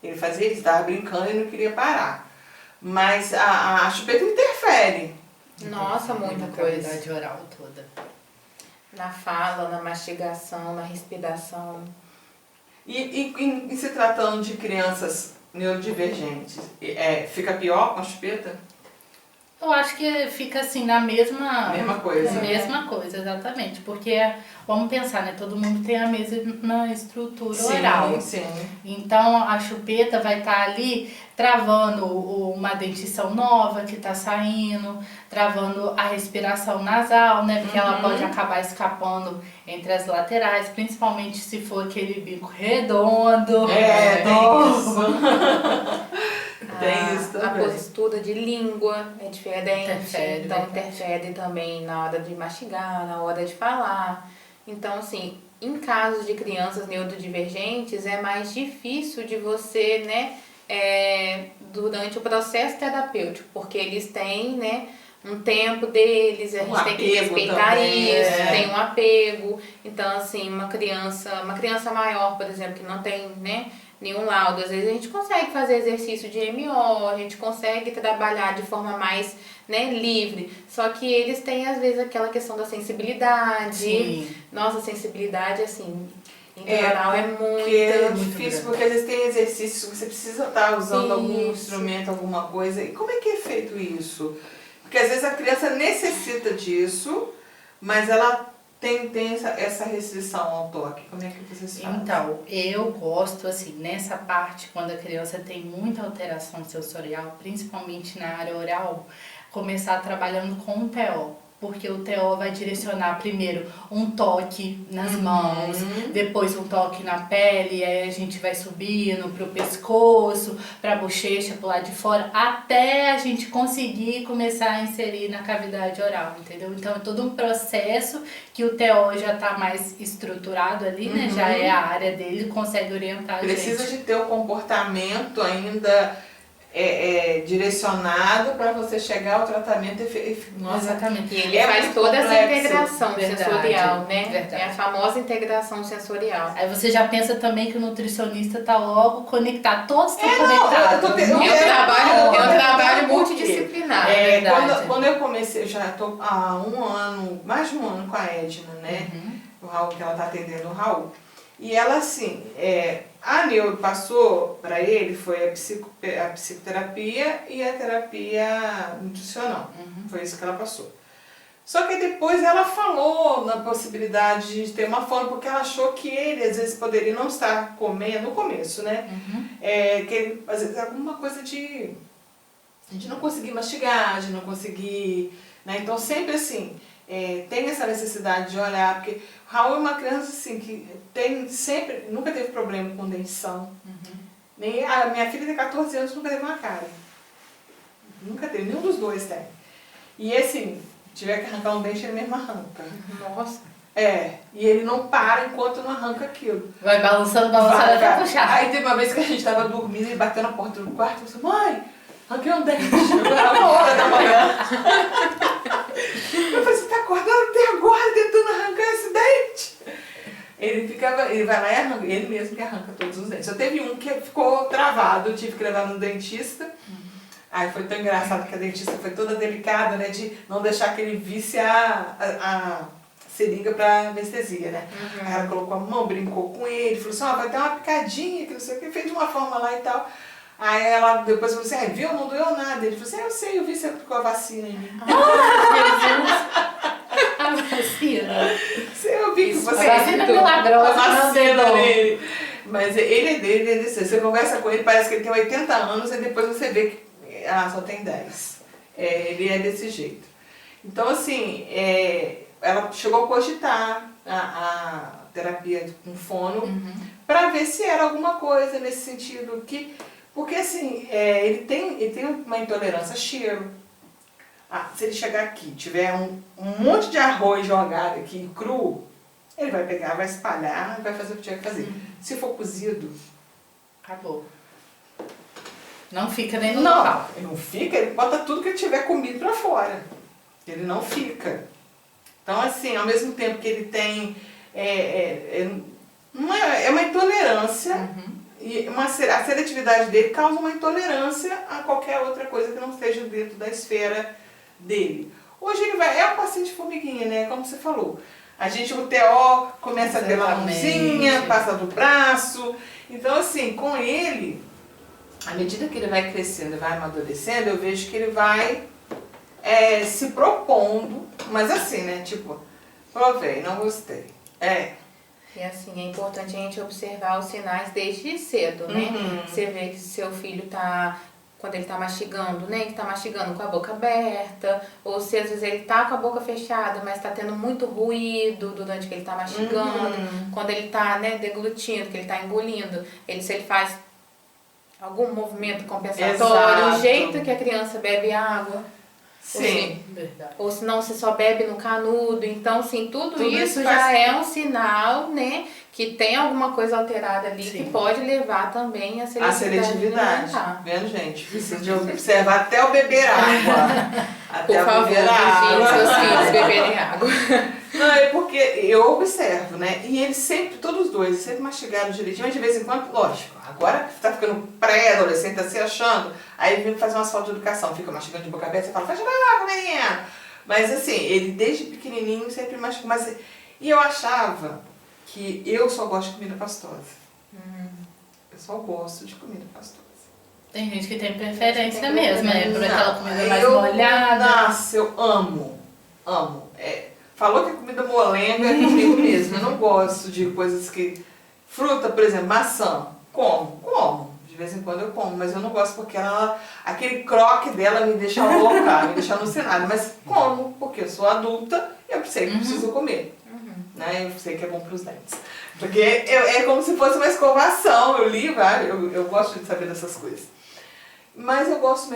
Speaker 1: Ele fazia isso, estava brincando e não queria parar. Mas a chupeta interfere.
Speaker 4: Nossa, muita
Speaker 3: Na
Speaker 4: coisa.
Speaker 3: cavidade oral toda.
Speaker 4: Na fala, na mastigação, na respiração.
Speaker 1: E se tratando de crianças neurodivergentes, fica pior com a chupeta?
Speaker 3: Eu acho que fica assim na mesma
Speaker 1: coisa.
Speaker 3: Mesma coisa, exatamente. Porque, vamos pensar, né? Todo mundo tem a mesma estrutura oral.
Speaker 1: Sim.
Speaker 3: Então a chupeta vai estar ali travando uma dentição nova que está saindo, travando a respiração nasal, né? Porque ela pode acabar escapando entre as laterais, principalmente se for aquele bico redondo.
Speaker 1: Tem isso
Speaker 4: A
Speaker 1: também.
Speaker 4: postura de língua é diferente,
Speaker 3: Interfere,
Speaker 4: então
Speaker 3: verdade.
Speaker 4: interfere também na hora de mastigar, na hora de falar. Então, assim, em casos de crianças neurodivergentes, é mais difícil de você, né, durante o processo terapêutico, porque eles têm, né, um tempo deles, a gente tem que respeitar
Speaker 1: também,
Speaker 4: isso, tem um apego. Então, assim, uma criança maior, por exemplo, que não tem, né, nenhum laudo, às vezes a gente consegue fazer exercício de MO, a gente consegue trabalhar de forma mais, né, livre. Só que eles têm, às vezes, aquela questão da sensibilidade.
Speaker 3: Sim.
Speaker 4: Nossa, sensibilidade, assim, em geral é muito
Speaker 1: difícil, porque às vezes tem exercícios que você precisa estar usando algum
Speaker 4: Isso.
Speaker 1: instrumento, alguma coisa. E como é que é feito isso? Porque às vezes a criança necessita disso, mas ela tem essa restrição ao toque. Como é que vocês fazem?
Speaker 3: Então, eu gosto, assim, nessa parte, quando a criança tem muita alteração sensorial, principalmente na área oral, começar trabalhando com o TO. Porque o TO vai direcionar primeiro um toque nas mãos, depois um toque na pele, aí a gente vai subindo pro pescoço, pra bochecha, pro lado de fora, até a gente conseguir começar a inserir na cavidade oral, entendeu? Então é todo um processo que o TO já tá mais estruturado ali, né? Já é a área dele, consegue orientar a gente.
Speaker 1: Precisa de ter o comportamento ainda direcionado para você chegar ao tratamento
Speaker 3: Exatamente.
Speaker 4: E ele
Speaker 1: É
Speaker 4: faz
Speaker 1: muito
Speaker 4: toda essa
Speaker 1: complexo.
Speaker 4: integração
Speaker 3: Verdade,
Speaker 4: sensorial, né?
Speaker 3: verdade.
Speaker 4: É a famosa integração sensorial.
Speaker 3: Aí você já pensa também que o nutricionista tá logo conectado, todos estão
Speaker 1: eu
Speaker 3: conectados.
Speaker 1: tô-
Speaker 4: É um trabalho multidisciplinar. ensinar.
Speaker 3: É verdade.
Speaker 1: Quando eu comecei, já estou há mais de um ano com a Edna, né? O Raul, que ela está atendendo o Raul. E ela, assim, a neuro passou para ele, foi a psicoterapia e a terapia nutricional. Foi isso que ela passou. Só que depois ela falou na possibilidade de ter uma fono, porque ela achou que ele, às vezes, poderia não estar comendo, no começo, né? Que ele, às vezes, alguma coisa de não conseguir mastigar, de não conseguir... Né? Então, sempre assim, tem essa necessidade de olhar, porque o Raul é uma criança, assim, que nunca teve problema com dentição. Nem, a minha filha tem 14 anos, nunca teve uma cárie. Nunca teve, nenhum dos dois tem. E, assim... Se tiver que arrancar um dente, ele mesmo arranca.
Speaker 4: Nossa.
Speaker 1: E ele não para enquanto não arranca aquilo.
Speaker 3: Vai balançando até puxar.
Speaker 1: Aí teve uma vez que a gente estava dormindo, ele bateu na porta do quarto e falou assim, mãe, arranquei um dente. Era 1h da manhã. Eu falei, você tá acordando até agora tentando arrancar esse dente? Ele vai lá e arranca, ele mesmo que arranca todos os dentes. Só teve um que ficou travado, eu tive que levar no dentista. Aí foi tão engraçado que a dentista foi toda delicada, né, de não deixar que ele visse a seringa para anestesia, né. Aí ela colocou a mão, brincou com ele, falou assim, vai ter uma picadinha, que não sei o que, fez de uma forma lá e tal. Aí ela depois falou assim, viu, não doeu nada. Ele falou assim, eu sei, eu vi, você aplicou a vacina em mim.
Speaker 3: A vacina.
Speaker 1: Eu vi que você...
Speaker 3: A vacina é milagrosa,
Speaker 1: a vacina
Speaker 3: não
Speaker 1: dele. Mas ele é dele, você conversa com ele, parece que ele tem 80 anos, e depois você vê que só tem 10. Ele é desse jeito. Então, assim, ela chegou a cogitar a terapia com fono para ver se era alguma coisa nesse sentido. Porque, assim, ele tem uma intolerância a cheiro. Se ele chegar aqui, tiver um monte de arroz jogado aqui, cru, ele vai pegar, vai espalhar, vai fazer o que tiver que fazer. Se for cozido,
Speaker 3: acabou. Não fica nem no local.
Speaker 1: Ele não fica, ele bota tudo que ele tiver comido pra fora. Ele não fica. Então, assim, ao mesmo tempo que ele tem... é uma intolerância, e a seletividade dele causa uma intolerância a qualquer outra coisa que não esteja dentro da esfera dele. Hoje ele é um paciente formiguinha, né? Como você falou. O TO começa pela mãozinha, passa do braço. Então, assim, com ele... À medida que ele vai crescendo e vai amadurecendo, eu vejo que ele vai se propondo, mas assim, né? Tipo, provei, não gostei.
Speaker 4: E assim, é importante a gente observar os sinais desde cedo, né? Você vê que seu filho quando ele tá mastigando, né? Ele tá mastigando com a boca aberta, ou se às vezes ele tá com a boca fechada, mas tá tendo muito ruído durante que ele tá mastigando. Quando ele tá, né, deglutindo, que ele tá engolindo, se ele faz algum movimento compensatório,
Speaker 1: Exato.
Speaker 4: O jeito que a criança bebe água.
Speaker 1: Sim.
Speaker 4: Ou se não, você só bebe no canudo. Então, assim, tudo isso
Speaker 1: faz...
Speaker 4: já é um sinal, né, que tem alguma coisa alterada ali, que pode levar também a seletividade.
Speaker 1: Vendo, gente? Precisa de observar até o beber água.
Speaker 4: Por favor, vigiem seus filhos beberem água.
Speaker 1: Não, é porque eu observo, né? E eles sempre, todos os dois, sempre mastigaram direitinho, mas de vez em quando, lógico, agora que tá ficando pré-adolescente, tá se achando, aí vem fazer umas faltas de educação, fica mastigando de boca aberta, você fala, fecha a boca, menina! Mas assim, ele desde pequenininho sempre mastigou, e eu achava que eu só gosto de comida pastosa. Eu só gosto de comida pastosa.
Speaker 3: Tem gente que tem preferência mesmo, né? Por aquela comida mais molhada.
Speaker 1: Nossa, eu amo. Falou que é comida molenga é comigo mesmo. Eu não gosto de coisas que... Fruta, por exemplo, maçã. Como. De vez em quando eu como, mas eu não gosto porque aquele croque dela me deixa louca, me deixa alucinada. Mas como, porque eu sou adulta e eu sei que preciso comer. Né? Eu sei que é bom para os dentes. Porque é como se fosse uma escovação. Eu li, eu gosto de saber dessas coisas. Mas eu gosto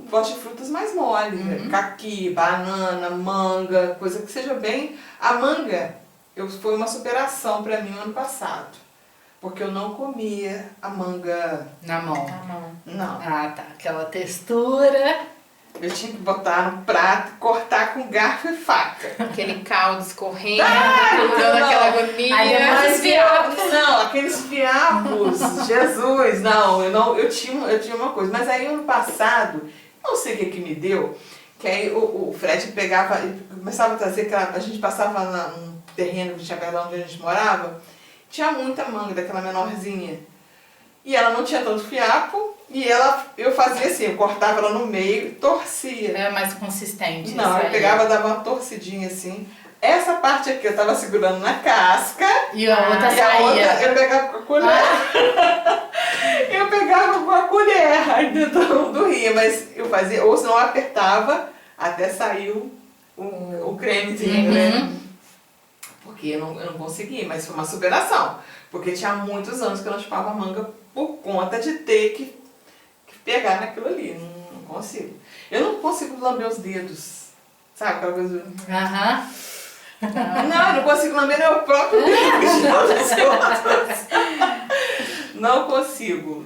Speaker 1: gosto de frutas mais moles, né? Caqui, banana, manga, coisa que seja bem... A manga foi uma superação para mim no ano passado, porque eu não comia a manga...
Speaker 3: Na mão.
Speaker 1: Não.
Speaker 3: Ah, tá. Aquela textura...
Speaker 1: Eu tinha que botar no prato, cortar com garfo e faca.
Speaker 4: Aquele caldo escorrendo, dando aquela agonia.
Speaker 1: Não, aqueles fiapos, Jesus, eu tinha uma coisa. Mas aí ano passado, Não sei o que me deu, que aí o Fred pegava, começava a trazer, a gente passava num terreno que tinha perto de onde a gente morava, tinha muita manga daquela menorzinha. E ela não tinha tanto fiapo, e eu fazia assim, eu cortava ela no meio e torcia.
Speaker 3: É mais consistente.
Speaker 1: Não, eu pegava, dava uma torcidinha assim. Essa parte aqui eu tava segurando na casca.
Speaker 3: E a outra
Speaker 1: e
Speaker 3: saía.
Speaker 1: a outra eu pegava com a colher. Eu pegava com a colher aí dentro do rio, mas eu fazia, ou senão eu apertava até sair o cremezinho, né? Porque eu não consegui, mas foi uma superação. Porque tinha muitos anos que eu não chupava manga por conta de ter que pegar naquilo ali. Não consigo. Eu não consigo lamber os dedos. Sabe aquela coisa? Não, eu não consigo lamber meu próprio dedo. Não consigo.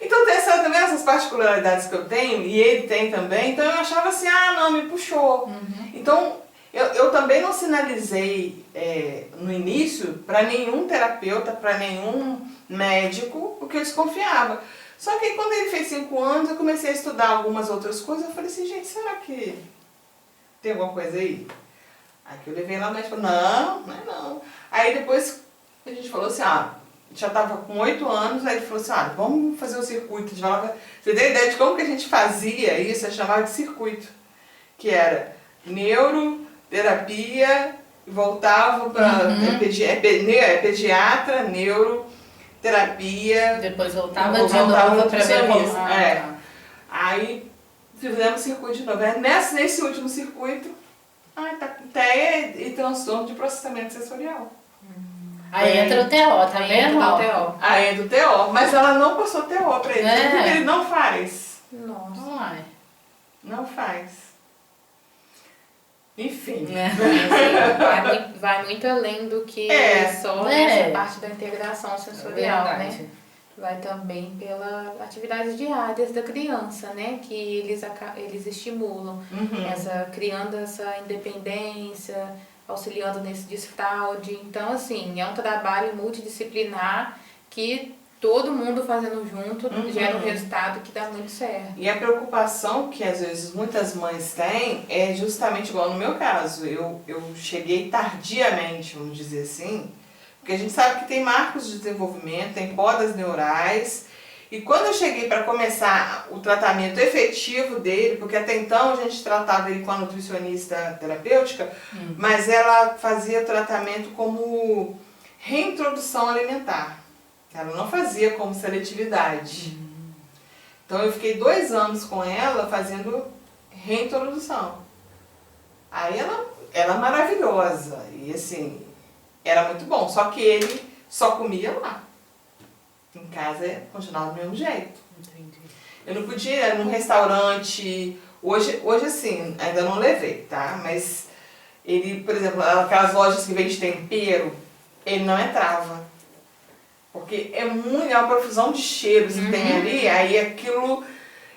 Speaker 1: Então tem também essas particularidades que eu tenho, e ele tem também, então eu achava assim, não, me puxou. Então eu também não sinalizei no início para nenhum terapeuta, para nenhum médico, porque eu desconfiava. Só que quando ele fez 5 anos, eu comecei a estudar algumas outras coisas, eu falei assim, gente, será que tem alguma coisa aí? Aí que eu levei lá, mas falou, não é não. Aí depois a gente falou assim, já estava com 8 anos, aí ele falou assim, vamos fazer o circuito. Você tem ideia de como que a gente fazia isso? A gente chamava de circuito, que era neuroterapia, voltava para pediatra, neuroterapia.
Speaker 3: Depois voltava de novo para ver como...
Speaker 1: Aí fizemos circuito de novo. Nesse último circuito, tá com TEA e transtorno de processamento sensorial.
Speaker 3: Aí entra o TO, tá vendo?
Speaker 1: Aí entra o TO, mas ela não passou TO pra ele, porque ele não faz.
Speaker 3: Nossa.
Speaker 1: Não faz. Enfim.
Speaker 4: Vai muito além do que só essa parte da integração sensorial, né? Vai também pelas atividades diárias da criança, né? Que eles estimulam, criando essa independência, auxiliando nesse desfraude. Então, assim, é um trabalho multidisciplinar que todo mundo fazendo junto gera um resultado que dá muito certo.
Speaker 1: E a preocupação que às vezes muitas mães têm é justamente igual no meu caso. Eu cheguei tardiamente, vamos dizer assim, porque a gente sabe que tem marcos de desenvolvimento, tem podas neurais. E quando eu cheguei para começar o tratamento efetivo dele, porque até então a gente tratava ele com a nutricionista terapêutica, mas ela fazia o tratamento como reintrodução alimentar. Ela não fazia como seletividade. Então eu fiquei 2 anos com ela fazendo reintrodução. Aí ela é maravilhosa e assim, era muito bom, só que ele só comia lá. Em casa continuava do mesmo jeito.
Speaker 3: Entendi.
Speaker 1: Eu não podia ir num restaurante, hoje assim, ainda não levei, tá? Mas ele, por exemplo, aquelas lojas que vende tempero, ele não entrava. Porque é uma profusão de cheiros que tem ali, aí aquilo,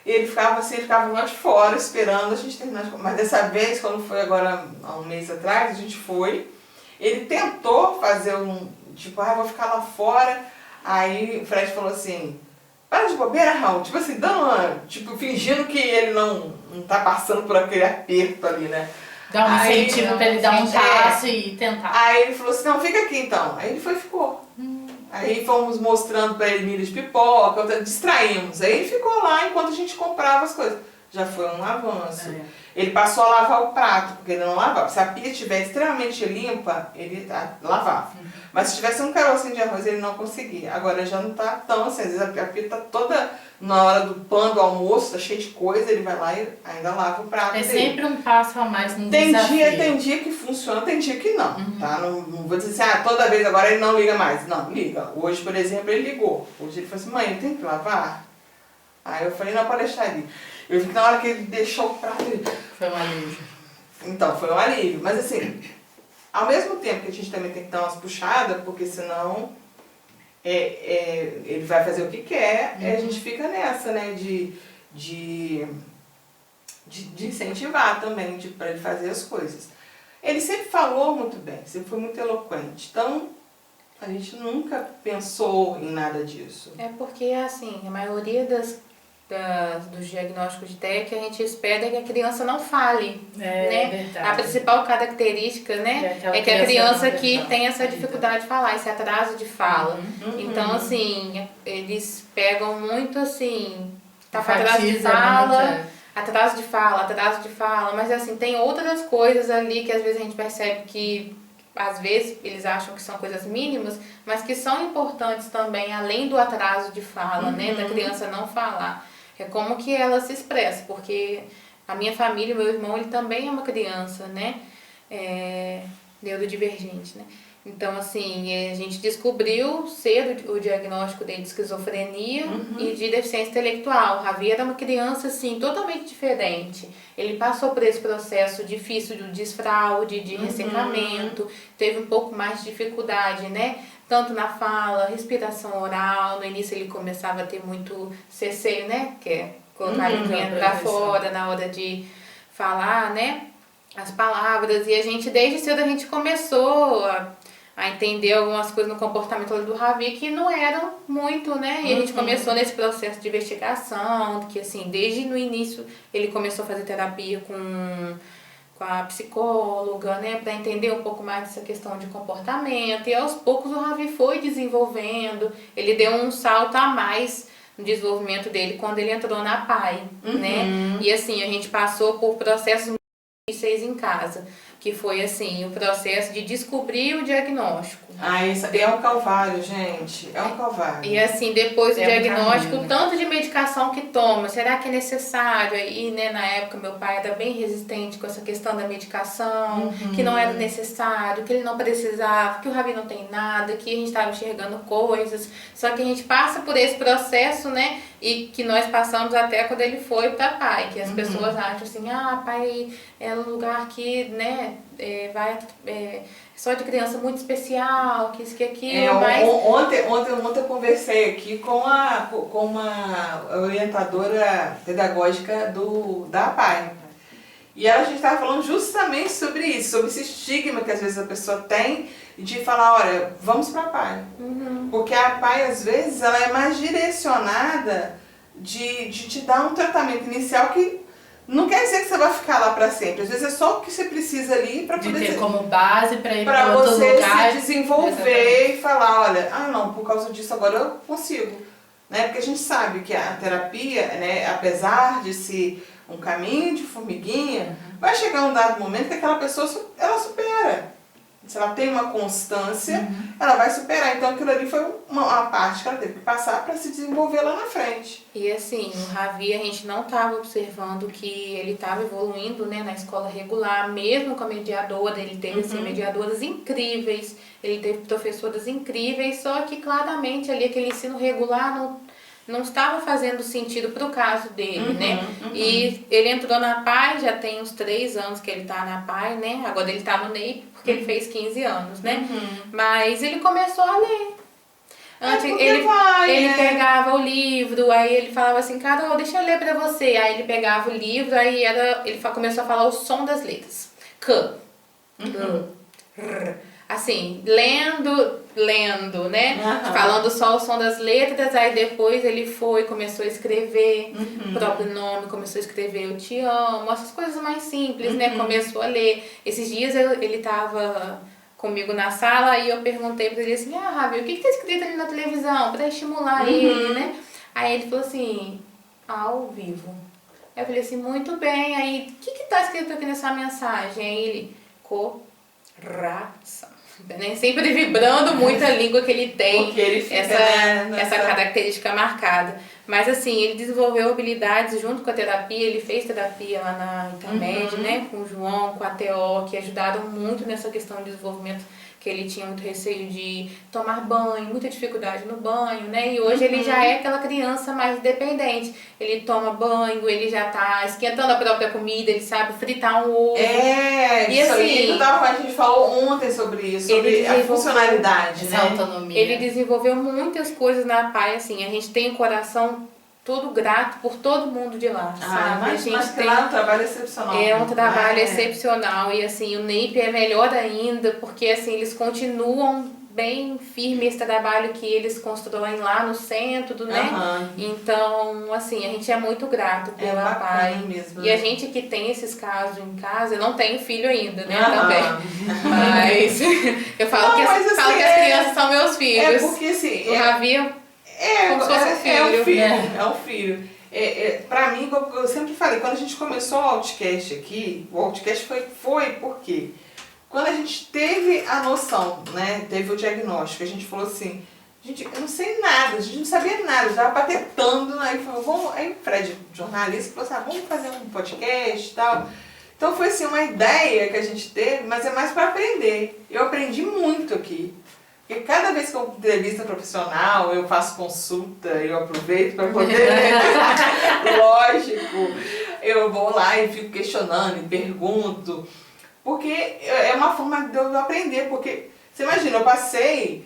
Speaker 1: ele ficava assim, ele ficava lá de fora esperando a gente terminar de comer. Mas dessa vez, quando foi agora, há um mês atrás, a gente foi, ele tentou fazer vou ficar lá fora. Aí o Fred falou assim, para de bobeira, Raul, tipo assim, fingindo que ele não tá passando por aquele aperto ali, né?
Speaker 3: Dá um incentivo pra ele dar um passo e tentar.
Speaker 1: Aí ele falou assim, não, fica aqui então. Aí ele ficou. Aí fomos mostrando pra ele milho de pipoca, distraímos. Aí ele ficou lá enquanto a gente comprava as coisas. Já foi um avanço. Ele passou a lavar o prato, porque ele não lavava. Se a pia estiver extremamente limpa, ele lavava. Mas se tivesse um carocinho de arroz, ele não conseguia. Agora já não tá tão assim. Às vezes a pia tá toda na hora do pão do almoço, tá cheio de coisa, ele vai lá e ainda lava o prato dele.
Speaker 3: Sempre um passo a mais no desafio.
Speaker 1: Tem dia que funciona, tem dia que não, tá? Não vou dizer assim, toda vez agora ele não liga mais. Não, liga. Hoje, por exemplo, ele ligou. Hoje ele falou assim, mãe, tem que lavar? Aí eu falei, não, pode deixar ali. Eu vi que na hora que ele deixou o prato...
Speaker 3: Foi um alívio.
Speaker 1: Então, foi um alívio. Mas assim, ao mesmo tempo que a gente também tem que dar umas puxadas, porque senão ele vai fazer o que quer, a gente fica nessa, né? De incentivar também, para ele fazer as coisas. Ele sempre falou muito bem, sempre foi muito eloquente. Então, a gente nunca pensou em nada disso.
Speaker 4: É porque, assim, a maioria das dos diagnósticos de TEA, a gente espera que a criança não fale, né?
Speaker 3: Verdade.
Speaker 4: A principal característica, né, é que a criança que tem essa dificuldade de falar, esse atraso de fala. Então, assim, eles pegam muito, assim, tá com atraso de fala, atraso de fala, mas, assim, tem outras coisas ali que às vezes a gente percebe que, às vezes, eles acham que são coisas mínimas, mas que são importantes também, além do atraso de fala, né, da criança não falar. É como que ela se expressa, porque a minha família, meu irmão, ele também é uma criança, né, neurodivergente, né. Então, assim, a gente descobriu cedo o diagnóstico dele de esquizofrenia e de deficiência intelectual. O Ravi era uma criança, assim, totalmente diferente. Ele passou por esse processo difícil de desfraude, de ressecamento, teve um pouco mais de dificuldade, né? Tanto na fala, respiração oral. No início ele começava a ter muito ceceio, né? Que é colocar a linguinha pra fora na hora de falar, né? As palavras. E a gente, desde cedo, a gente começou a entender algumas coisas no comportamento do Ravi que não eram muito, né? E a gente começou nesse processo de investigação, que assim, desde no início ele começou a fazer terapia com a psicóloga, né? Para entender um pouco mais dessa questão de comportamento. E aos poucos o Ravi foi desenvolvendo, ele deu um salto a mais no desenvolvimento dele quando ele entrou na PAI, né? E assim, a gente passou por processos muito difíceis em casa, que foi assim, o processo de descobrir o diagnóstico.
Speaker 1: Isso é um calvário, gente. É um calvário.
Speaker 4: E assim, depois do diagnóstico,
Speaker 3: caminho, né?
Speaker 4: tanto de medicação que toma, será que é necessário? Aí, né, na época, meu pai era bem resistente com essa questão da medicação, que não era necessário, que ele não precisava, que o Ravi não tem nada, que a gente estava enxergando coisas. Só que a gente passa por esse processo, né, e que nós passamos até quando ele foi para PAI, que as pessoas acham assim, PAI é um lugar que, né, vai só de criança muito especial, que isso, que aquilo, mas...
Speaker 1: Ontem eu conversei aqui com uma orientadora pedagógica da APAE. E a gente estava falando justamente sobre isso, sobre esse estigma que às vezes a pessoa tem de falar, olha, vamos para a APAE. Porque a APAE, às vezes, ela é mais direcionada de te dar um tratamento inicial que não quer dizer que você vai ficar lá para sempre. Às vezes é só o que você precisa ali para poder...
Speaker 3: De ter como base para ir para outro
Speaker 1: você
Speaker 3: lugar.
Speaker 1: se desenvolver e falar, olha, não, por causa disso agora eu consigo. Né? Porque a gente sabe que a terapia, né, apesar de ser um caminho de formiguinha, vai chegar um dado momento que aquela pessoa, ela supera. Se ela tem uma constância, ela vai superar. Então aquilo ali foi uma parte que ela teve que passar para se desenvolver lá na frente.
Speaker 4: E assim, o Ravi, a gente não estava observando que ele estava evoluindo, né, na escola regular, mesmo com a mediadora. Ele teve assim, mediadoras incríveis, ele teve professoras incríveis, só que claramente ali aquele ensino regular não estava fazendo sentido para o caso dele, né? E ele entrou na PAI, já tem uns 3 anos que ele está na PAI, né? Agora ele está no NEIP, porque ele fez 15 anos, né? Mas ele começou a ler. Antes ele pegava o livro, aí ele falava assim, Carol, deixa eu ler pra você. Aí ele pegava o livro, aí ele começou a falar o som das letras. K, R. Assim, lendo, né? Falando só o som das letras, aí depois ele começou a escrever o próprio nome, começou a escrever eu te amo, essas coisas mais simples, né? Começou a ler. Esses dias ele tava comigo na sala e eu perguntei pra ele assim, Ravi, o que tá escrito ali na televisão pra estimular ele, né? Aí ele falou assim, ao vivo. Aí eu falei assim, muito bem, aí o que tá escrito aqui nessa mensagem? Aí ele, coração. Né? Sempre vibrando muito a língua que ele tem,
Speaker 1: porque ele fica,
Speaker 4: essa característica marcada. Mas assim, ele desenvolveu habilidades junto com a terapia, ele fez terapia lá na Intermédia, né? Com o João, com a TO, que ajudaram muito nessa questão de desenvolvimento, que ele tinha muito receio de tomar banho, muita dificuldade no banho, né? E hoje ele já é aquela criança mais independente. Ele toma banho, ele já tá esquentando a própria comida, ele sabe fritar um ovo.
Speaker 1: E isso assim, a gente falou ontem sobre isso, sobre a funcionalidade, né?
Speaker 3: Autonomia.
Speaker 4: Ele desenvolveu muitas coisas na PAI, assim, a gente tem um coração todo grato por todo mundo de lá, sabe?
Speaker 1: Mas que lá é um trabalho excepcional.
Speaker 4: É um trabalho excepcional e assim, o NEIP é melhor ainda, porque assim, eles continuam bem firme esse trabalho que eles constroem lá no centro, né? Então, assim, a gente é muito grato pela PAI.
Speaker 1: Mesmo,
Speaker 4: e a gente que tem esses casos em casa, eu não tenho filho ainda, né? Também. Mas eu falo, que as crianças são meus filhos.
Speaker 1: É porque assim...
Speaker 4: O Ravi como se fosse um filho.
Speaker 1: É um filho. Pra mim, eu sempre falei, quando a gente começou o Outcast aqui, o Outcast foi porque quando a gente teve a noção, né, teve o diagnóstico, a gente falou assim, gente, eu não sei nada, a gente não sabia nada, eu estava patentando, aí o Fred, jornalista, falou assim, vamos fazer um podcast e tal. Então foi assim, uma ideia que a gente teve, mas é mais para aprender. Eu aprendi muito aqui. Porque cada vez que eu entrevista profissional, eu faço consulta, eu aproveito para poder... Lógico, eu vou lá e fico questionando e pergunto. Porque é uma forma de eu aprender. Porque, você imagina, eu passei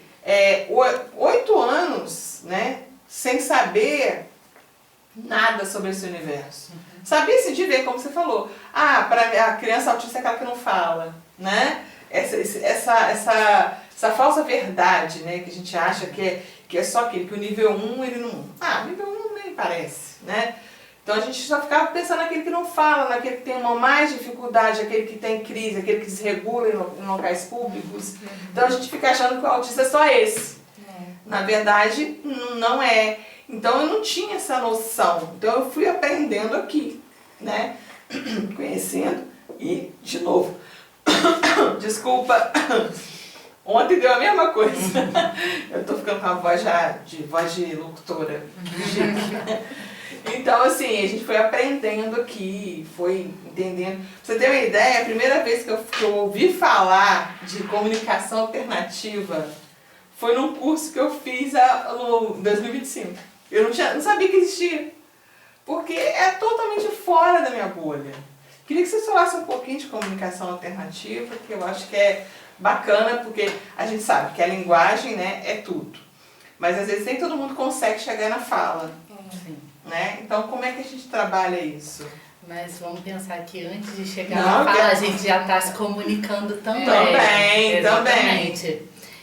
Speaker 1: 8 anos, né, sem saber nada sobre esse universo. Sabia se de ver, como você falou. Para a criança autista é aquela que não fala, né? Essa falsa verdade, né, que a gente acha que é só aquele, que o nível 1 ele não... o nível 1 nem parece, né? Então a gente só ficava pensando naquele que não fala, naquele que tem uma mais dificuldade, aquele que tem crise, aquele que desregula em locais públicos. Então a gente fica achando que o autista é só esse. Na verdade, não é. Então eu não tinha essa noção. Então eu fui aprendendo aqui, né? Conhecendo e, de novo, desculpa, ontem deu a mesma coisa. Eu tô ficando com a voz de locutora. Então, assim, a gente foi aprendendo aqui, foi entendendo. Pra você ter uma ideia, a primeira vez que eu ouvi falar de comunicação alternativa foi num curso que eu fiz no 2025. Eu não sabia que existia, porque é totalmente fora da minha bolha. Queria que você falasse um pouquinho de comunicação alternativa, que eu acho que é bacana, porque a gente sabe que a linguagem, né, é tudo. Mas às vezes nem todo mundo consegue chegar na fala.
Speaker 3: Sim.
Speaker 1: Né? Então, como é que a gente trabalha isso?
Speaker 3: Mas vamos pensar que antes de chegar na fala, a gente já está se comunicando também.
Speaker 1: Também.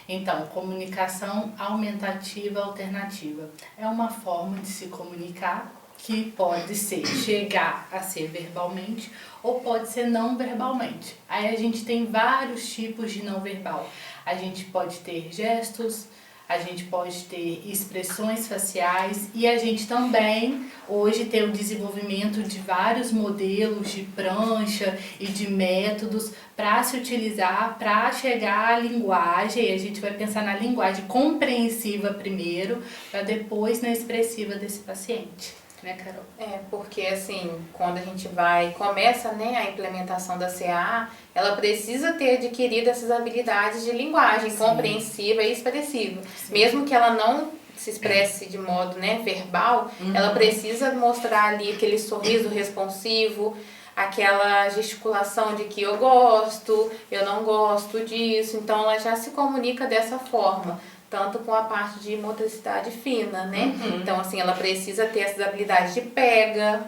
Speaker 3: Então, comunicação aumentativa alternativa é uma forma de se comunicar que pode ser chegar a ser verbalmente ou pode ser não verbalmente. Aí a gente tem vários tipos de não verbal. A gente pode ter gestos, a gente pode ter expressões faciais e a gente também hoje tem o desenvolvimento de vários modelos de prancha e de métodos para se utilizar para chegar à linguagem. E a gente vai pensar na linguagem compreensiva primeiro, para depois na expressiva desse paciente. Né, Carol?
Speaker 4: Porque assim, quando a gente começa, né, a implementação da CA, ela precisa ter adquirido essas habilidades de linguagem compreensiva e expressiva. Sim. Mesmo que ela não se expresse de modo, né, verbal, ela precisa mostrar ali aquele sorriso responsivo, aquela gesticulação de que eu gosto, eu não gosto disso, então ela já se comunica dessa forma. Tanto com a parte de motricidade fina, né? Então, assim, ela precisa ter essas habilidades de pega,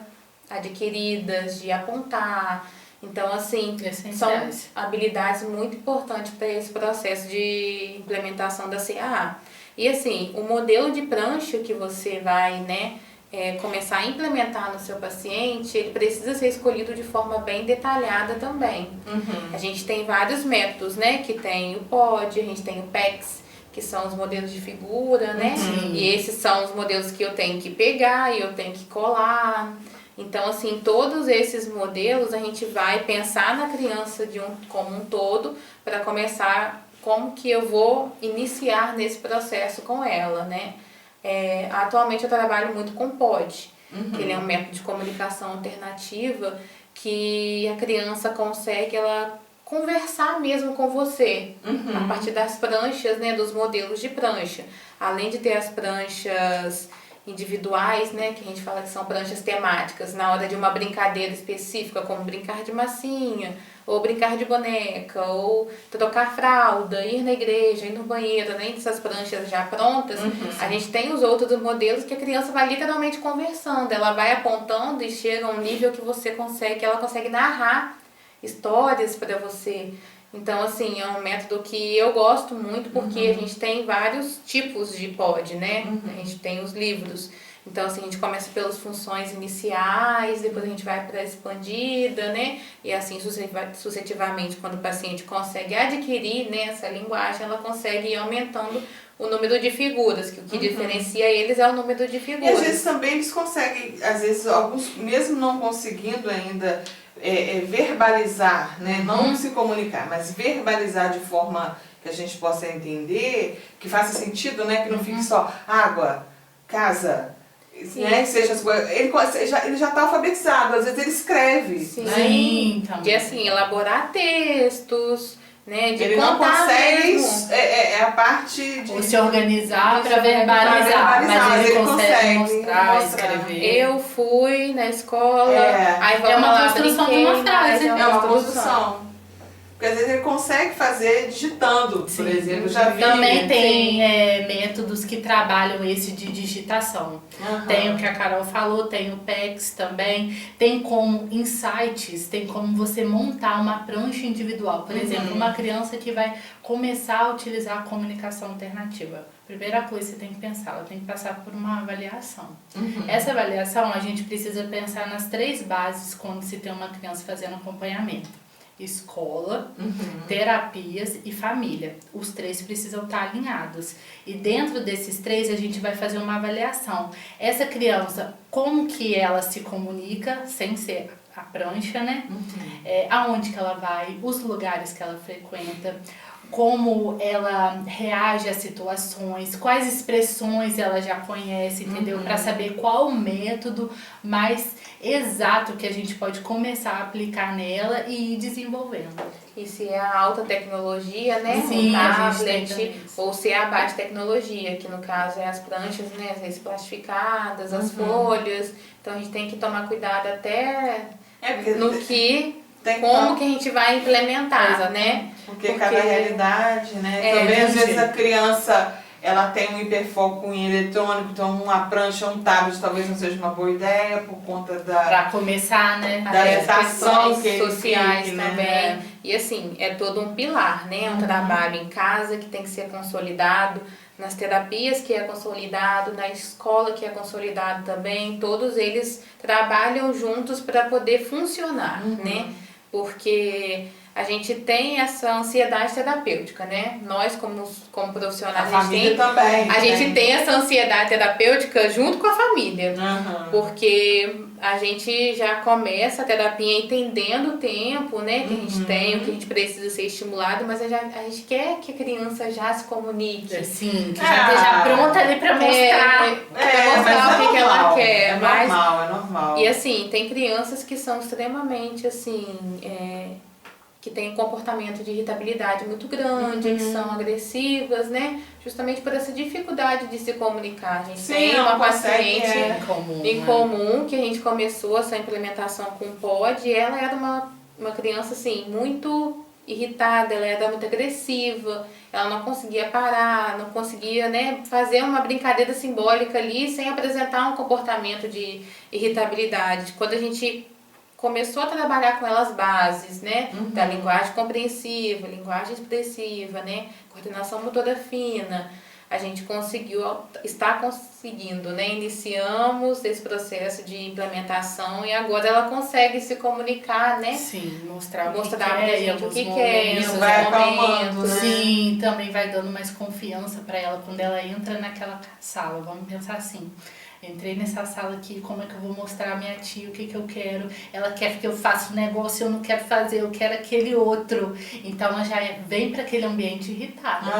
Speaker 4: adquiridas, de apontar. Então, assim, são habilidades muito importantes para esse processo de implementação da CAA. E, assim, o modelo de prancha que você vai, né, começar a implementar no seu paciente, ele precisa ser escolhido de forma bem detalhada também. A gente tem vários métodos, né? Que tem o POD, a gente tem o PEX, que são os modelos de figura, né? E esses são os modelos que eu tenho que pegar e eu tenho que colar. Então, assim, todos esses modelos a gente vai pensar na criança como um todo para começar como que eu vou iniciar nesse processo com ela, né? Atualmente eu trabalho muito com POD, que ele é um método de comunicação alternativa que a criança consegue conversar mesmo com você, a partir das pranchas, né, dos modelos de prancha. Além de ter as pranchas individuais, né, que a gente fala que são pranchas temáticas, na hora de uma brincadeira específica, como brincar de massinha, ou brincar de boneca, ou trocar fralda, ir na igreja, ir no banheiro, além dessas pranchas já prontas, a gente tem os outros modelos que a criança vai literalmente conversando, ela vai apontando e chega a um nível que ela consegue narrar histórias para você. Então, assim, é um método que eu gosto muito porque a gente tem vários tipos de pod, né? A gente tem os livros. Então, assim, a gente começa pelas funções iniciais, depois a gente vai para a expandida, né? E assim, sucessivamente, quando o paciente consegue adquirir, né, essa linguagem, ela consegue ir aumentando o número de figuras, que o que diferencia eles é o número de
Speaker 1: E
Speaker 4: figuras.
Speaker 1: às vezes também eles conseguem, às vezes alguns, mesmo não conseguindo ainda verbalizar, né? Não se comunicar, mas verbalizar de forma que a gente possa entender, que faça sentido, né? Que não fique só água, casa, né? Seja, ele já está alfabetizado, às vezes ele escreve.
Speaker 3: Sim, também.
Speaker 4: De assim, elaborar textos, né? De
Speaker 1: Ele não
Speaker 4: contar
Speaker 1: consegue,
Speaker 4: mesmo.
Speaker 1: a parte de...
Speaker 3: Ou se organizar para verbalizar, mas ele consegue mostrar, escrever.
Speaker 4: Eu fui na escola, aí vamos
Speaker 3: É uma
Speaker 4: lá,
Speaker 3: construção de uma frase.
Speaker 1: É uma construção. Porque às vezes ele consegue fazer digitando, por exemplo. Já vi.
Speaker 3: Também tem métodos que trabalham esse de digitação. Tem o que a Carol falou, tem o PEX também. Tem como insights, tem como você montar uma prancha individual. Por exemplo, uma criança que vai começar a utilizar a comunicação alternativa. Primeira coisa que você tem que pensar, ela tem que passar por uma avaliação. Essa avaliação a gente precisa pensar nas 3 bases quando se tem uma criança fazendo acompanhamento. Escola, terapias e família. Os 3 precisam estar alinhados. E dentro desses 3 a gente vai fazer uma avaliação. Essa criança, como que ela se comunica, sem ser a prancha, né? Aonde que ela vai, os lugares que ela frequenta, como ela reage a situações, quais expressões ela já conhece, entendeu? Para saber qual o método mais exato que a gente pode começar a aplicar nela e ir desenvolvendo.
Speaker 4: E se é a alta tecnologia, né?
Speaker 3: Sim,
Speaker 4: o
Speaker 3: a gente tem
Speaker 4: tablet, ou se é a baixa tecnologia, que no caso é as pranchas, né? Às vezes plastificadas, as folhas. Então a gente tem que tomar cuidado até no que... Como que a gente vai implementar, né?
Speaker 1: Porque cada realidade, né? Também às vezes a criança, ela tem um hiperfoco em eletrônico, então uma prancha, um tablet talvez não seja uma boa ideia por conta da...
Speaker 3: Pra começar, né?
Speaker 1: Da agitação que ele
Speaker 4: sociais
Speaker 1: fique,
Speaker 4: também.
Speaker 1: né?
Speaker 4: E assim, é todo um pilar, né? Um trabalho em casa que tem que ser consolidado, nas terapias que é consolidado, na escola que é consolidado também. Todos eles trabalham juntos para poder funcionar, né? Porque a gente tem essa ansiedade terapêutica, né? Nós, como profissionais, a gente tem essa ansiedade terapêutica junto com a família. Porque a gente já começa a terapia entendendo o tempo, né? Que a gente tem, o que a gente precisa ser estimulado, mas a gente quer que a criança já se comunique.
Speaker 3: Sim, que já esteja pronta ali pra mostrar.
Speaker 4: Pra mostrar o que ela quer.
Speaker 1: É normal.
Speaker 4: E assim, tem crianças que são extremamente, assim... que tem comportamento de irritabilidade muito grande, que são agressivas, né? Justamente por essa dificuldade de se comunicar. A gente tem uma paciente em comum que a gente começou essa implementação com o POD e ela era uma criança, assim, muito irritada, ela era muito agressiva, ela não conseguia parar, não conseguia, né, fazer uma brincadeira simbólica ali sem apresentar um comportamento de irritabilidade. Quando a gente começou a trabalhar com elas bases, né? Da linguagem compreensiva, linguagem expressiva, né? Coordenação motora fina. A gente está conseguindo, né? Iniciamos esse processo de implementação e agora ela consegue se comunicar, né?
Speaker 3: Sim, mostrar
Speaker 4: pra gente o que quer,
Speaker 1: isso vai acalmando, né?
Speaker 3: Sim, também vai dando mais confiança para ela quando ela entra naquela sala. Vamos pensar assim. Entrei nessa sala aqui, como é que eu vou mostrar a minha tia o que eu quero? Ela quer que eu faça um negócio, eu não quero fazer, eu quero aquele outro. Então ela já vem para aquele ambiente irritada.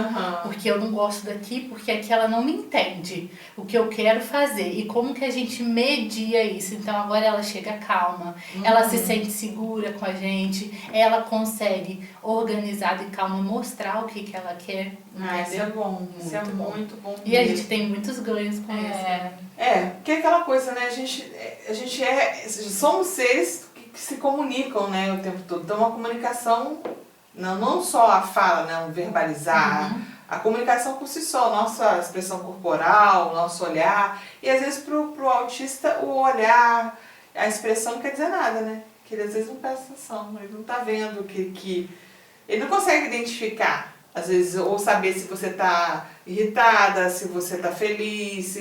Speaker 3: Porque eu não gosto daqui, porque aqui ela não me entende o que eu quero fazer. E como que a gente media isso? Então agora ela chega calma, ela se sente segura com a gente, ela consegue, organizada e calma, mostrar o que ela quer.
Speaker 1: Isso é bom, isso é muito bom.
Speaker 3: E a gente tem muitos ganhos com isso.
Speaker 1: Porque é aquela coisa, né? Somos seres que se comunicam, né, o tempo todo. Então, a comunicação, não só a fala, né, o verbalizar, a comunicação por si só, nossa expressão corporal, nosso olhar. E às vezes pro autista o olhar, a expressão não quer dizer nada, né? Que ele às vezes não presta atenção, ele não tá vendo que ele não consegue identificar, às vezes, ou saber se você está irritada, se você está feliz.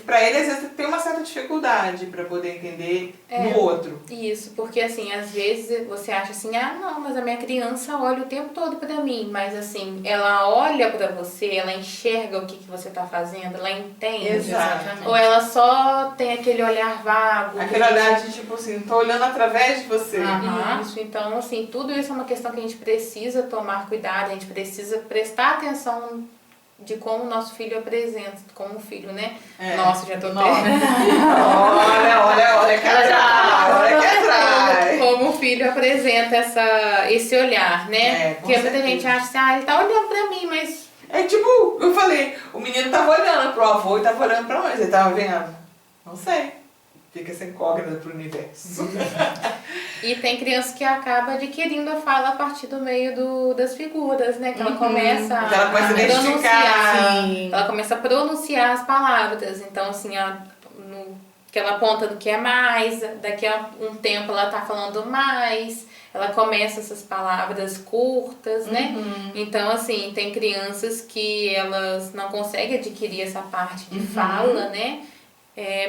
Speaker 1: Para ele, às vezes, tem uma certa dificuldade para poder entender no outro.
Speaker 4: Isso, porque assim, às vezes você acha assim, ah, não, mas a minha criança olha o tempo todo pra mim, mas assim, ela olha pra você, ela enxerga o que você tá fazendo, ela entende.
Speaker 1: Exatamente.
Speaker 4: Ou ela só tem aquele olhar vago.
Speaker 1: Aquele olhar de tipo assim, tô olhando através de você.
Speaker 4: Isso, então assim, tudo isso é uma questão que a gente precisa tomar cuidado, a gente precisa prestar atenção de como o nosso filho apresenta, como filho, né? Nossa, já tô até...
Speaker 1: olha que atrás.
Speaker 4: Como o filho apresenta esse olhar, né? Porque muita gente acha assim, ele tá olhando pra mim, mas...
Speaker 1: É tipo, eu falei, o menino tava olhando pro avô e tava olhando pra mãe, você tava vendo? Não sei. Fica essa incógnita pro universo.
Speaker 4: E tem criança que acaba adquirindo a fala a partir do meio das figuras, né? Que ela começa
Speaker 1: ela começa a identificar.
Speaker 4: Ela começa a pronunciar as palavras. Então, assim, que ela aponta do que é mais, daqui a um tempo ela tá falando mais, ela começa essas palavras curtas, né? Então, assim, tem crianças que elas não conseguem adquirir essa parte de fala, né?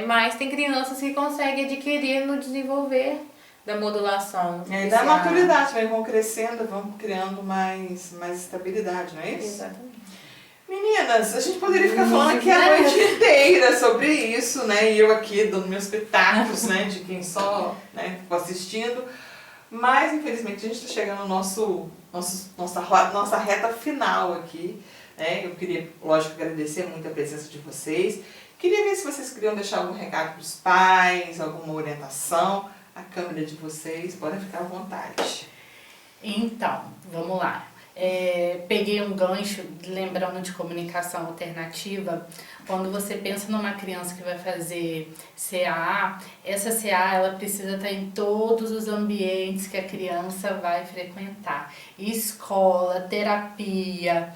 Speaker 4: Mas tem crianças que conseguem adquirir no desenvolver da modulação.
Speaker 1: Da maturidade, vão crescendo, vão criando mais estabilidade, não é isso?
Speaker 4: Exatamente.
Speaker 1: Meninas, a gente poderia ficar falando aqui a noite inteira sobre isso, né? E eu aqui dando meus pitacos, né? De quem só ficou assistindo. Mas, infelizmente, a gente está chegando no nossa reta final aqui, né? Eu queria, lógico, agradecer muito a presença de vocês. Queria ver se vocês queriam deixar algum recado para os pais, alguma orientação. A câmera de vocês, podem ficar à vontade.
Speaker 3: Então, vamos lá. Peguei um gancho, lembrando de comunicação alternativa. Quando você pensa numa criança que vai fazer CAA, essa CAA ela precisa estar em todos os ambientes que a criança vai frequentar. Escola, terapia,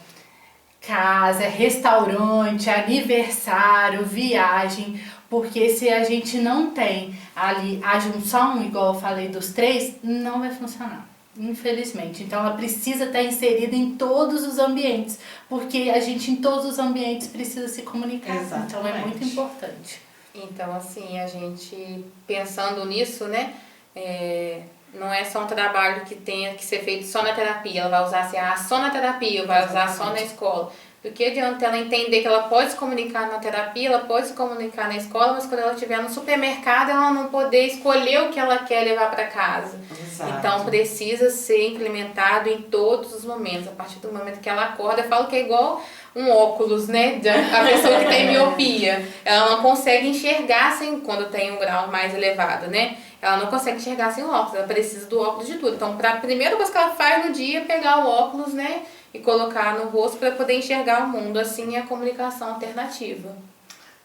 Speaker 3: casa, restaurante, aniversário, viagem, porque se a gente não tem ali a junção, igual eu falei dos três, não vai funcionar, infelizmente. Então ela precisa estar inserida em todos os ambientes, porque a gente em todos os ambientes precisa se comunicar.
Speaker 1: Exatamente.
Speaker 3: Então é muito importante.
Speaker 4: Então, assim, a gente pensando nisso, né? Não é só um trabalho que tenha que ser feito só na terapia. Ela vai usar assim, só na terapia, ou vai usar só na escola. Do que adianta ela entender que ela pode se comunicar na terapia, ela pode se comunicar na escola, mas quando ela estiver no supermercado, ela não poder escolher o que ela quer levar para casa.
Speaker 1: Exato.
Speaker 4: Então, precisa ser implementado em todos os momentos. A partir do momento que ela acorda, eu falo que é igual um óculos, né? A pessoa que tem miopia, ela não consegue enxergar quando tem um grau mais elevado, né? Ela não consegue enxergar sem o óculos, ela precisa do óculos de tudo. Então, a primeira coisa que ela faz no dia é pegar o óculos, né? E colocar no rosto para poder enxergar o mundo. Assim é a comunicação alternativa.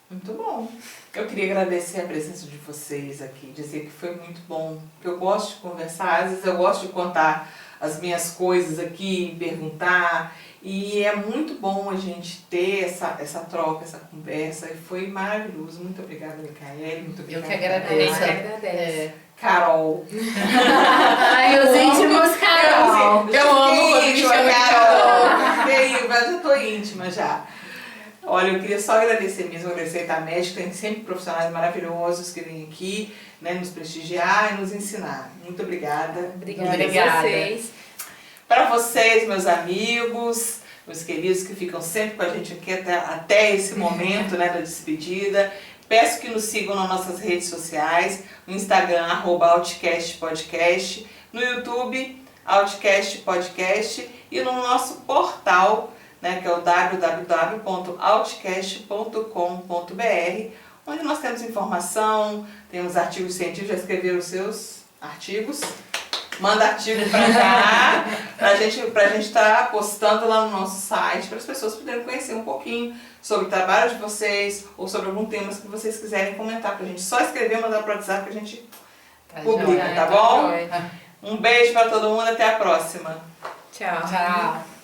Speaker 1: Muito bom. Eu queria agradecer a presença de vocês aqui, dizer que foi muito bom, que eu gosto de conversar, às vezes eu gosto de contar as minhas coisas aqui, perguntar, e é muito bom a gente ter essa troca, essa conversa, e foi maravilhoso. Muito obrigada, Micaele, muito obrigada.
Speaker 3: Eu que agradeço.
Speaker 1: Carol.
Speaker 3: Ai, os íntimos Carol.
Speaker 1: Eu amo quando me chama Carol. Eu já tô íntima já. Olha, eu queria só agradecer mesmo, agradecer a médica, tem sempre profissionais maravilhosos que vêm aqui, né, nos prestigiar e nos ensinar. Muito obrigada.
Speaker 4: Obrigada a vocês.
Speaker 1: Para vocês, meus amigos, meus queridos que ficam sempre com a gente aqui até esse momento, né, da despedida. Peço que nos sigam nas nossas redes sociais, no Instagram, @outcastpodcast, no YouTube, outcastpodcast, e no nosso portal, né, que é o www.outcast.com.br, onde nós temos informação, temos artigos científicos. Já escreveram os seus artigos? Manda artigo pra cá, pra gente estar postando lá no nosso site, para as pessoas poderem conhecer um pouquinho sobre o trabalho de vocês, ou sobre algum tema que vocês quiserem comentar pra gente. Só escrever, mandar pro WhatsApp que a gente publica, tá bom? Um beijo pra todo mundo, até a próxima.
Speaker 4: Tchau.
Speaker 3: Tchau.